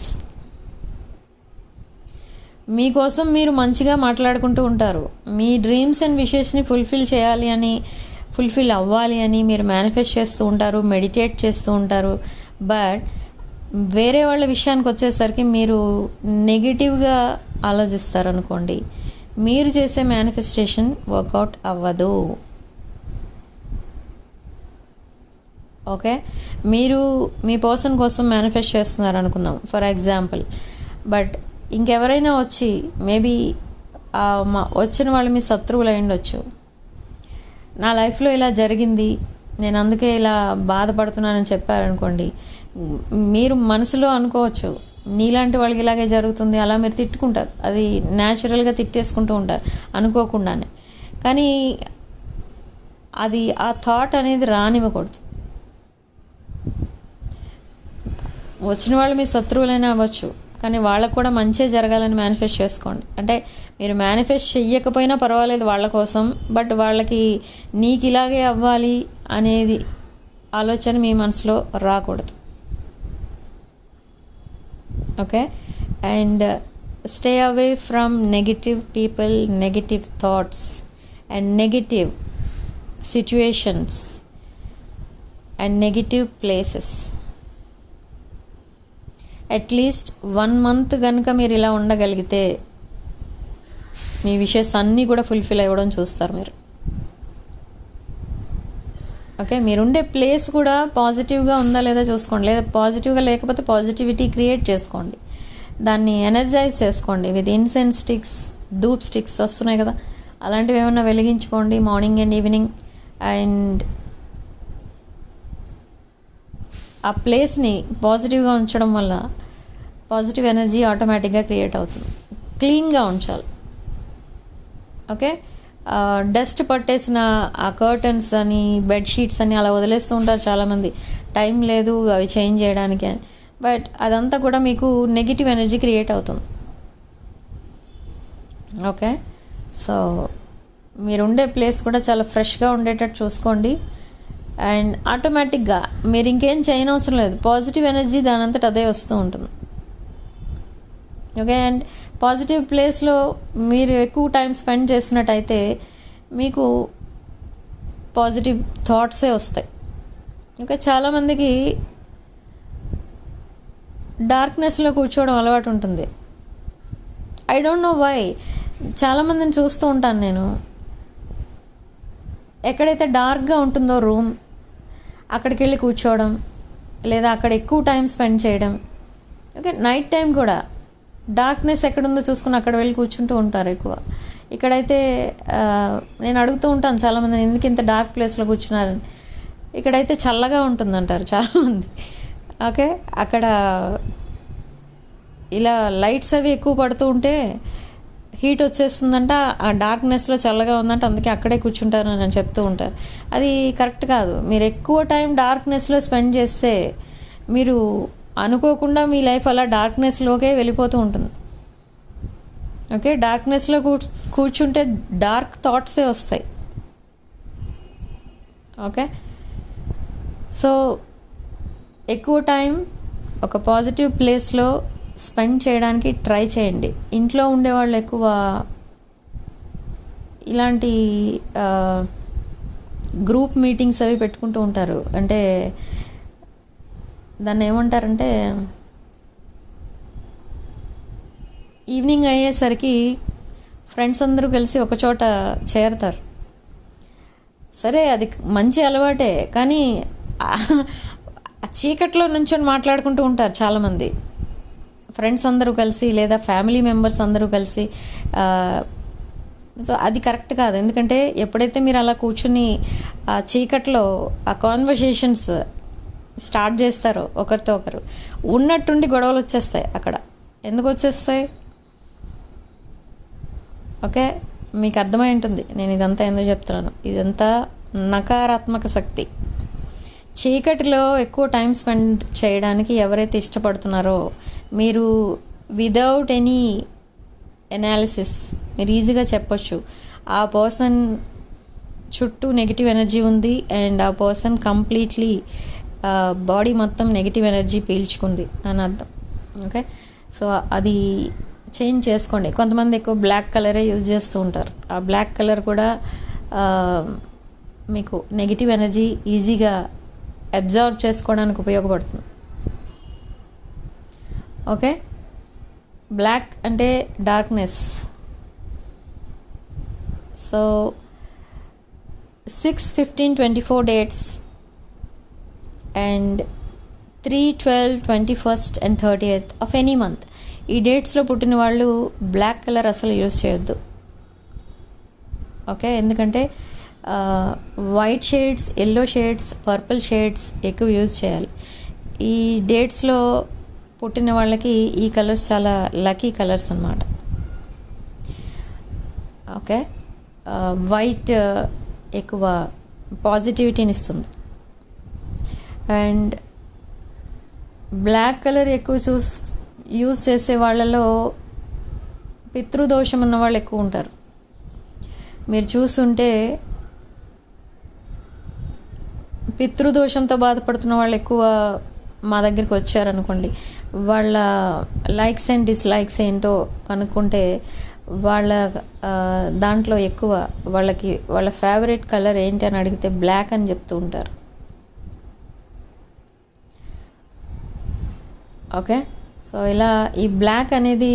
మీకోసం మీరు మంచిగా మాట్లాడుకుంటూ ఉంటారు. మీ డ్రీమ్స్ అండ్ విషెస్ని ఫుల్ఫిల్ అవ్వాలి అని మీరు మేనిఫెస్ట్ చేస్తూ ఉంటారు, మెడిటేట్ చేస్తూ ఉంటారు. బట్ వేరే వాళ్ళ విషయానికి వచ్చేసరికి మీరు నెగిటివ్గా ఆలోచిస్తారు అనుకోండి, మీరు చేసే మేనిఫెస్టేషన్ వర్కౌట్ అవ్వదు. ఓకే, మీరు మీ పర్సన్ కోసం మేనిఫెస్ట్ చేస్తున్నారు అనుకుందాం ఫర్ ఎగ్జాంపుల్. బట్ ఇంకెవరైనా వచ్చి మేబీ వచ్చిన వాళ్ళు మీ శత్రువులు అయి ఉండొచ్చు. నా లైఫ్లో ఇలా జరిగింది, నేను అందుకే ఇలా బాధపడుతున్నానని చెప్పారనుకోండి, మీరు మనసులో అనుకోవచ్చు నీలాంటి వాళ్ళకి ఇలాగే జరుగుతుంది, అలా మీరు తిట్టుకుంటారు. అది న్యాచురల్గా తిట్టేసుకుంటూ ఉంటారు అనుకోకుండానే. కానీ అది ఆ థాట్ అనేది రానివ్వకూడదు. వచ్చిన వాళ్ళు మీ శత్రువులైనా అవ్వచ్చు, కానీ వాళ్ళకు కూడా మంచి జరగాలని మేనిఫెస్ట్ చేసుకోండి. అంటే మీరు మేనిఫెస్ట్ చెయ్యకపోయినా పర్వాలేదు వాళ్ళ కోసం, బట్ వాళ్ళకి నీకు ఇలాగే అవ్వాలి అనేది ఆలోచన మీ మనసులో రాకూడదు. Okay, and stay away from negative people, negative thoughts and negative situations and negative places. At least 1 month కనుక మీరు ఇలా ఉండగలిగితే మీ విషెస్ అన్నీ కూడా ఫుల్ఫిల్ అవ్వడం చూస్తారు మీరు. ఓకే, మీరుండే ప్లేస్ కూడా పాజిటివ్గా ఉందా లేదా చూసుకోండి. లేదా పాజిటివ్గా లేకపోతే పాజిటివిటీ క్రియేట్ చేసుకోండి. దాన్ని ఎనర్జైజ్ చేసుకోండి with incense sticks, dhoop sticks వస్తున్నాయి కదా, అలాంటివి ఏమైనా వెలిగించుకోండి మార్నింగ్ అండ్ ఈవినింగ్. అండ్ ఆ ప్లేస్ని పాజిటివ్గా ఉంచడం వల్ల పాజిటివ్ ఎనర్జీ ఆటోమేటిక్గా క్రియేట్ అవుతుంది. క్లీన్గా ఉంచాలి. ఓకే, డస్ట్ పట్టేసిన ఆ కర్టన్స్ అని బెడ్షీట్స్ అని అలా వదిలేస్తూ ఉంటారు చాలామంది, టైం లేదు అవి చేంజ్ చేయడానికి అని. బట్ అదంతా కూడా మీకు నెగిటివ్ ఎనర్జీ క్రియేట్ అవుతుంది. ఓకే, సో మీరుండే ప్లేస్ కూడా చాలా ఫ్రెష్గా ఉండేటట్టు చూసుకోండి. అండ్ ఆటోమేటిక్గా మీరు ఇంకేం చేయనవసరం లేదు, పాజిటివ్ ఎనర్జీ దానంతట అదే వస్తూ ఉంటుంది. ఓకే, అండ్ పాజిటివ్ ప్లేస్లో మీరు ఎక్కువ టైం స్పెండ్ చేసినట్టయితే మీకు పాజిటివ్ థాట్సే వస్తాయి. ఓకే, చాలామందికి డార్క్నెస్లో కూర్చోవడం అలవాటు ఉంటుంది. I don't know why. చాలామందిని చూస్తూ ఉంటాను నేను, ఎక్కడైతే డార్క్గా ఉంటుందో రూమ్ అక్కడికి వెళ్ళి కూర్చోవడం, లేదా అక్కడ ఎక్కువ టైం స్పెండ్ చేయడం. ఓకే, నైట్ టైం కూడా డార్క్నెస్ ఎక్కడుందో చూసుకుని అక్కడ వెళ్ళి కూర్చుంటూ ఉంటారు ఎక్కువ. ఇక్కడైతే నేను అడుగుతూ ఉంటాను చాలామంది, ఎందుకు ఇంత డార్క్ ప్లేస్లో కూర్చున్నారని. ఇక్కడైతే చల్లగా ఉంటుందంటారు చాలామంది. ఓకే, అక్కడ ఇలా లైట్స్ అవి ఎక్కువ పడుతూ ఉంటే హీట్ వచ్చేస్తుందంట, ఆ డార్క్నెస్లో చల్లగా ఉందంట, అందుకే అక్కడే కూర్చుంటారు అని చెప్తూ ఉంటారు. అది కరెక్ట్ కాదు. మీరు ఎక్కువ టైం డార్క్నెస్లో స్పెండ్ చేస్తే మీరు అనుకోకుండా మీ లైఫ్ అలా డార్క్నెస్లోకే వెళ్ళిపోతూ ఉంటుంది. ఓకే, డార్క్నెస్లో కూర్చుంటే డార్క్ థాట్సే వస్తాయి. ఓకే, సో ఎక్కువ టైం ఒక పాజిటివ్ ప్లేస్లో స్పెండ్ చేయడానికి ట్రై చేయండి. ఇంట్లో ఉండేవాళ్ళు ఎక్కువ ఇలాంటి గ్రూప్ మీటింగ్స్ అవి పెట్టుకుంటూ ఉంటారు. అంటే దాన్ని ఏమంటారంటే, ఈవినింగ్ అయ్యేసరికి ఫ్రెండ్స్ అందరూ కలిసి ఒకచోట చేరతారు. సరే, అది మంచి అలవాటే, కానీ చీకట్లో నుంచొని మాట్లాడుకుంటూ ఉంటారు చాలామంది ఫ్రెండ్స్ అందరూ కలిసి, లేదా ఫ్యామిలీ మెంబర్స్ అందరూ కలిసి. సో అది కరెక్ట్ కాదు. ఎందుకంటే ఎప్పుడైతే మీరు అలా కూర్చుని ఆ చీకట్లో ఆ కాన్వర్సేషన్స్ స్టార్ట్ చేస్తారో ఒకరితో ఒకరు, ఉన్నట్టుండి గొడవలు వచ్చేస్తాయి అక్కడ. ఎందుకు వచ్చేస్తాయి? ఓకే, మీకు అర్థమై ఉంటుంది నేను ఇదంతా ఎందుకు చెప్తున్నాను. ఇదంతా నకారాత్మక శక్తి. చీకటిలో ఎక్కువ టైం స్పెండ్ చేయడానికి ఎవరైతే ఇష్టపడుతున్నారో, మీరు విదౌట్ ఎనీ ఎనాలిసిస్ మీరు ఈజీగా చెప్పొచ్చు ఆ పర్సన్ చుట్టూ నెగిటివ్ ఎనర్జీ ఉంది అండ్ ఆ పర్సన్ కంప్లీట్లీ బాడీ మొత్తం నెగిటివ్ ఎనర్జీ పీల్చుకుంది అని అర్థం. ఓకే, సో అది చేంజ్ చేసుకోండి. కొంతమంది ఎక్కువ బ్లాక్ కలరే యూజ్ చేస్తూ ఉంటారు. ఆ బ్లాక్ కలర్ కూడా మీకు నెగిటివ్ ఎనర్జీ ఈజీగా అబ్జర్వ్ చేసుకోవడానికి ఉపయోగపడుతుంది. ఓకే, బ్లాక్ అంటే darkness. So 6, 15, 24 dates and 3, 12, 21st and 30th of any month, ఈ డేట్స్లో పుట్టిన వాళ్ళు బ్లాక్ కలర్ అసలు యూజ్ చేయొద్దు. ఓకే, ఎందుకంటే white shades, yellow shades, purple shades ఎక్కువ యూజ్ చేయాలి. ఈ డేట్స్లో పుట్టిన వాళ్ళకి ఈ కలర్స్ చాలా లక్కీ కలర్స్ అన్నమాట. ఓకే, వైట్ ఎక్కువ పాజిటివిటీని ఇస్తుంది అండ్ బ్లాక్ కలర్ ఎక్కువ యూజ్ చేసే వాళ్ళలో పితృదోషం ఉన్న వాళ్ళు ఎక్కువ ఉంటారు. మీరు చూస్తుంటే పితృదోషంతో బాధపడుతున్న వాళ్ళు ఎక్కువ మా దగ్గరికి వచ్చారనుకోండి, వాళ్ళ లైక్స్ అండ్ డిస్లైక్స్ ఏంటో కనుక్కుంటే వాళ్ళ దాంట్లో ఎక్కువ వాళ్ళ ఫేవరెట్ కలర్ ఏంటి అని అడిగితే బ్లాక్ అని చెప్తూ ఉంటారు. ఓకే, సో ఇలా ఈ బ్లాక్ అనేది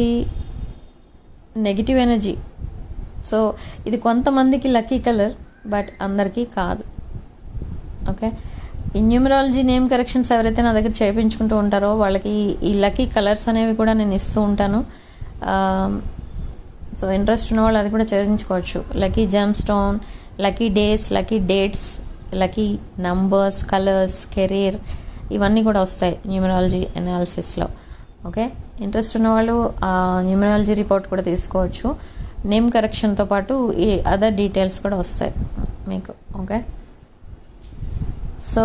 నెగిటివ్ ఎనర్జీ. సో ఇది కొంతమందికి లక్కీ కలర్, బట్ అందరికీ కాదు. ఓకే, ఈ న్యూమరాలజీ నేమ్ కరెక్షన్స్ ఎవరైతే నా దగ్గర చేయించుకుంటూ ఉంటారో వాళ్ళకి ఈ లక్కీ కలర్స్ అనేవి కూడా నేను ఇస్తూ ఉంటాను. సో ఇంట్రెస్ట్ ఉన్న వాళ్ళు అది కూడా చేయించుకోవచ్చు. Lucky gem stone, lucky days, lucky dates, lucky numbers, colours, career, ఇవన్నీ కూడా వస్తాయి న్యూమరాలజీ అనాలిసిస్లో. ఓకే, ఇంట్రెస్ట్ ఉన్న వాళ్ళు ఆ న్యూమరాలజీ రిపోర్ట్ కూడా తీసుకోవచ్చు. నేమ్ కరెక్షన్తో పాటు ఈ అదర్ డీటెయిల్స్ కూడా వస్తాయి మీకు. ఓకే, సో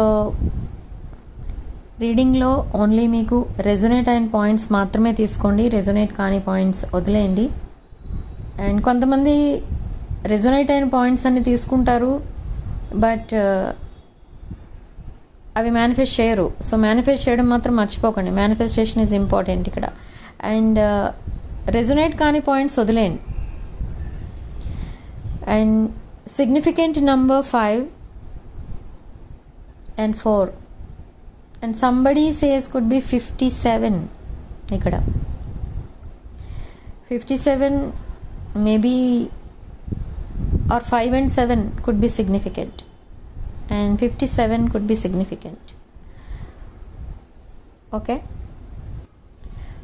రీడింగ్లో ఓన్లీ మీకు రెజొనేట్ అయిన పాయింట్స్ మాత్రమే తీసుకోండి, రెజొనేట్ కాని పాయింట్స్ వదిలేయండి. అండ్ కొంతమంది రెజొనేట్ అయిన పాయింట్స్ అన్ని తీసుకుంటారు, బట్ అవి మేనిఫెస్ట్ చేయరు. సో మేనిఫెస్ట్ చేయడం మాత్రం మర్చిపోకండి. మేనిఫెస్టేషన్ ఈజ్ ఇంపార్టెంట్ ఇక్కడ. అండ్ రెజొనేట్ కాని పాయింట్స్ వదిలేయండి. And significant number 5 and 4 and somebody says could be 57. ఇక్కడ 57 maybe or 5 and 7 could be significant and 57 could be significant. Okay,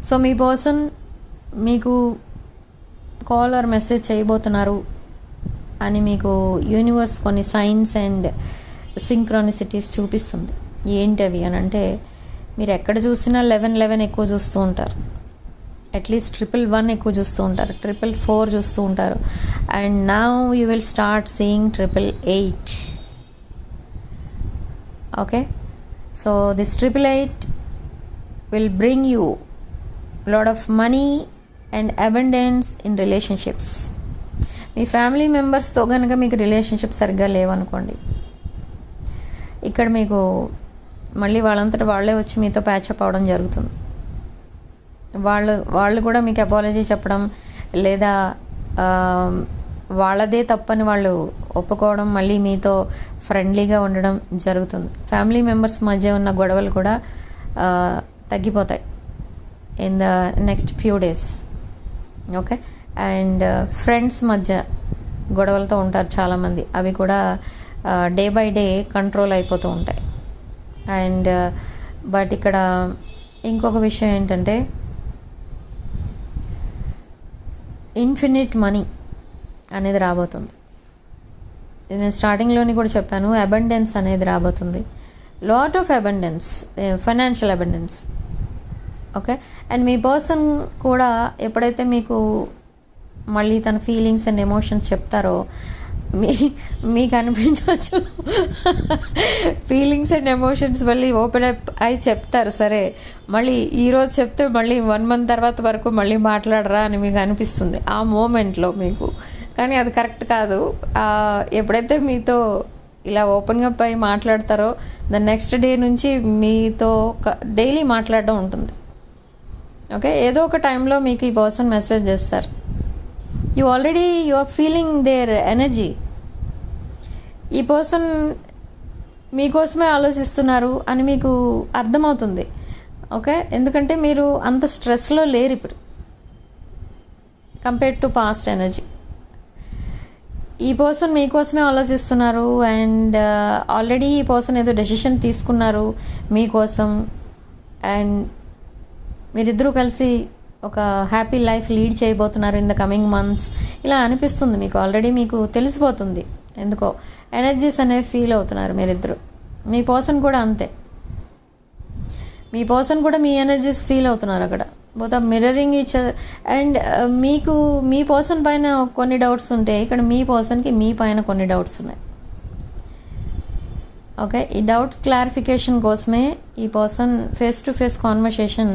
so me person మీకు call or message చేయబోతున్నారు అని మీకు universe కొన్ని science and సింక్రానిసిటీస్ చూపిస్తుంది. ఏంటవి అని అంటే, మీరు ఎక్కడ చూసినా 11 ఎక్కువ చూస్తూ ఉంటారు, అట్లీస్ట్ 111 ఎక్కువ చూస్తూ ఉంటారు, 444 చూస్తూ ఉంటారు. And now you will start seeing 888. Okay, so this 888 will bring you lot of money and abundance in relationships. Me family మెంబర్స్తో కనుక మీకు రిలేషన్షిప్ సరిగ్గా లేవనుకోండి, ఇక్కడ మీకు మళ్ళీ వాళ్ళంతటా వాళ్ళే వచ్చి మీతో ప్యాచప్ అవడం జరుగుతుంది. వాళ్ళు కూడా మీకు అపాలజీ చెప్పడం, లేదా వాళ్ళదే తప్పని వాళ్ళు ఒప్పుకోవడం, మళ్ళీ మీతో ఫ్రెండ్లీగా ఉండడం జరుగుతుంది. ఫ్యామిలీ మెంబర్స్ మధ్య ఉన్న గొడవలు కూడా తగ్గిపోతాయి in the next few days. Okay, and friends మధ్య గొడవలతో ఉంటారు చాలామంది, అవి కూడా డే బై డే కంట్రోల్ అయిపోతూ ఉంటాయి. అండ్ బట్ ఇక్కడ ఇంకొక విషయం ఏంటంటే, ఇన్ఫినిట్ మనీ అనేది రాబోతుంది. నేను స్టార్టింగ్లోని కూడా చెప్పాను, అబండెన్స్ అనేది రాబోతుంది. Lot of abundance, financial abundance. Okay, and me person కూడా ఎప్పుడైతే మీకు మళ్ళీ తన ఫీలింగ్స్ అండ్ ఎమోషన్స్ చెప్తారో, మీకు అనిపించవచ్చు ఫీలింగ్స్ అండ్ ఎమోషన్స్ మళ్ళీ ఓపెన్ అప్ అయి చెప్తారు. సరే, మళ్ళీ ఈరోజు చెప్తే మళ్ళీ 1 month తర్వాత వరకు మళ్ళీ మాట్లాడరా అని మీకు అనిపిస్తుంది ఆ మూమెంట్లో మీకు. కానీ అది కరెక్ట్ కాదు. ఎప్పుడైతే మీతో ఇలా ఓపెన్గా పై మాట్లాడతారో, ద నెక్స్ట్ డే నుంచి మీతో డైలీ మాట్లాడడం ఉంటుంది. ఓకే, ఏదో ఒక టైంలో మీకు ఈ పర్సన్ మెసేజ్ చేస్తారు. You are feeling their energy. ఈ పర్సన్ మీకోసమే ఆలోచిస్తున్నారు అని మీకు అర్థమవుతుంది. ఓకే, ఎందుకంటే మీరు అంత స్ట్రెస్లో లేరు ఇప్పుడు కంపేర్డ్ టు పాస్ట్ ఎనర్జీ. ఈ పర్సన్ మీకోసమే ఆలోచిస్తున్నారు అండ్ ఆల్రెడీ ఈ పర్సన్ ఏదో డెసిషన్ తీసుకున్నారు మీకోసం. అండ్ మీరిద్దరూ కలిసి ఒక హ్యాపీ లైఫ్ లీడ్ చేయబోతున్నారు ఇన్ ద కమింగ్ మంత్స్. ఇలా అనిపిస్తుంది మీకు, ఆల్రెడీ మీకు తెలిసిపోతుంది. ఎందుకో ఎనర్జీస్ అనేవి ఫీల్ అవుతున్నారు మీరిద్దరు. మీ పర్సన్ కూడా అంతే, మీ పర్సన్ కూడా మీ ఎనర్జీస్ ఫీల్ అవుతున్నారు అక్కడ. Both are mirroring each other. And మీకు మీ పర్సన్ పైన కొన్ని డౌట్స్ ఉంటాయి, ఇక్కడ మీ పర్సన్కి మీ పైన కొన్ని డౌట్స్ ఉన్నాయి. ఓకే, ఈ డౌట్ క్లారిఫికేషన్ కోసమే ఈ person face to face conversation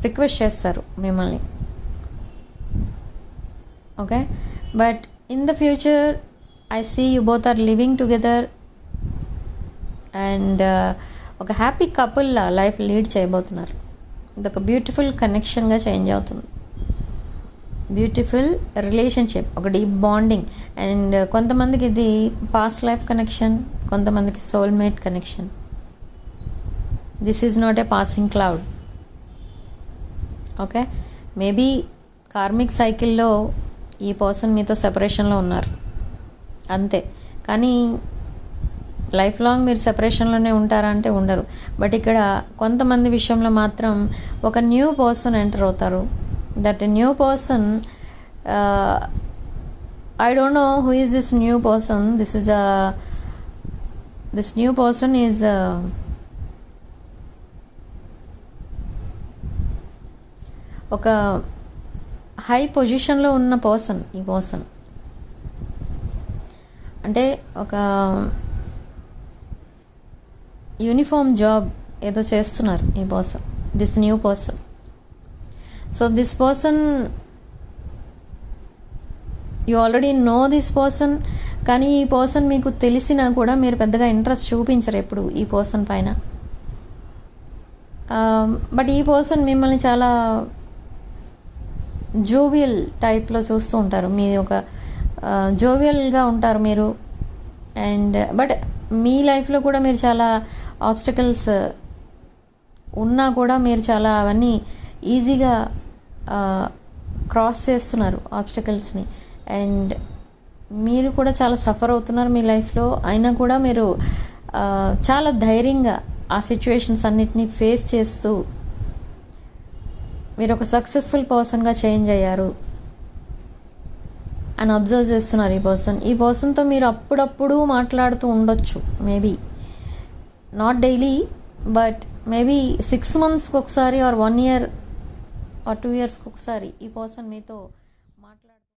request చేస్తారు మిమ్మల్ని. Okay, but in the future I see you both are living together and ఒక హ్యాపీ కపుల్ లైఫ్ లీడ్ చేయబోతున్నారు. ఇదొక బ్యూటిఫుల్ కనెక్షన్గా చేంజ్ అవుతుంది, బ్యూటిఫుల్ రిలేషన్షిప్, ఒక డీప్ బాండింగ్. అండ్ కొంతమందికి ఇది పాస్ట్ లైఫ్ కనెక్షన్, కొంతమందికి soulmate connection. This is not a passing cloud. Okay, maybe karmic సైకిల్లో ఈ పర్సన్ మీతో సెపరేషన్లో ఉన్నారు అంతే, కానీ లైఫ్ లాంగ్ మీరు సెపరేషన్లోనే ఉంటారా అంటే ఉండరు. బట్ ఇక్కడ కొంతమంది విషయంలో మాత్రం ఒక న్యూ పర్సన్ ఎంటర్ అవుతారు. That new person, I don't know who is this new person. This new person is ఒక హై పొజిషన్లో ఉన్న పర్సన్. ఈ పర్సన్ అంటే ఒక యూనిఫామ్ జాబ్ ఏదో చేస్తున్నారు ఈ person, this new person. So this person, you already know this person, కానీ ఈ పర్సన్ మీకు తెలిసినా కూడా మీరు పెద్దగా ఇంట్రెస్ట్ చూపించరు ఎప్పుడు ఈ పర్సన్ పైన. బట్ ఈ పర్సన్ మిమ్మల్ని చాలా జోవియల్ టైప్లో చూస్తూ ఉంటారు. మీది ఒక జోవియల్గా ఉంటారు మీరు. అండ్ బట్ మీ లైఫ్లో కూడా మీరు చాలా ఆబ్స్టకల్స్ ఉన్నా కూడా మీరు చాలా అవన్నీ ఈజీగా క్రాస్ చేస్తున్నారు ఆబ్స్టకల్స్ని. అండ్ మీరు కూడా చాలా సఫర్ అవుతున్నారు మీ లైఫ్లో, అయినా కూడా మీరు చాలా ధైర్యంగా ఆ సిచ్యువేషన్స్ అన్నిటినీ ఫేస్ చేస్తూ మీరు ఒక సక్సెస్ఫుల్ పర్సన్గా చేంజ్ అయ్యారు. అని అబ్జర్వ్ చేస్తున్నారు ఈ పర్సన్తో మీరు అప్పుడప్పుడు మాట్లాడుతూ ఉండొచ్చు, maybe not daily, but maybe 6 monthsకి ఒకసారి ఆర్ 1 year ఆర్ 2 yearsకి ఒకసారి ఈ పర్సన్ మీతో మాట్లాడుతూ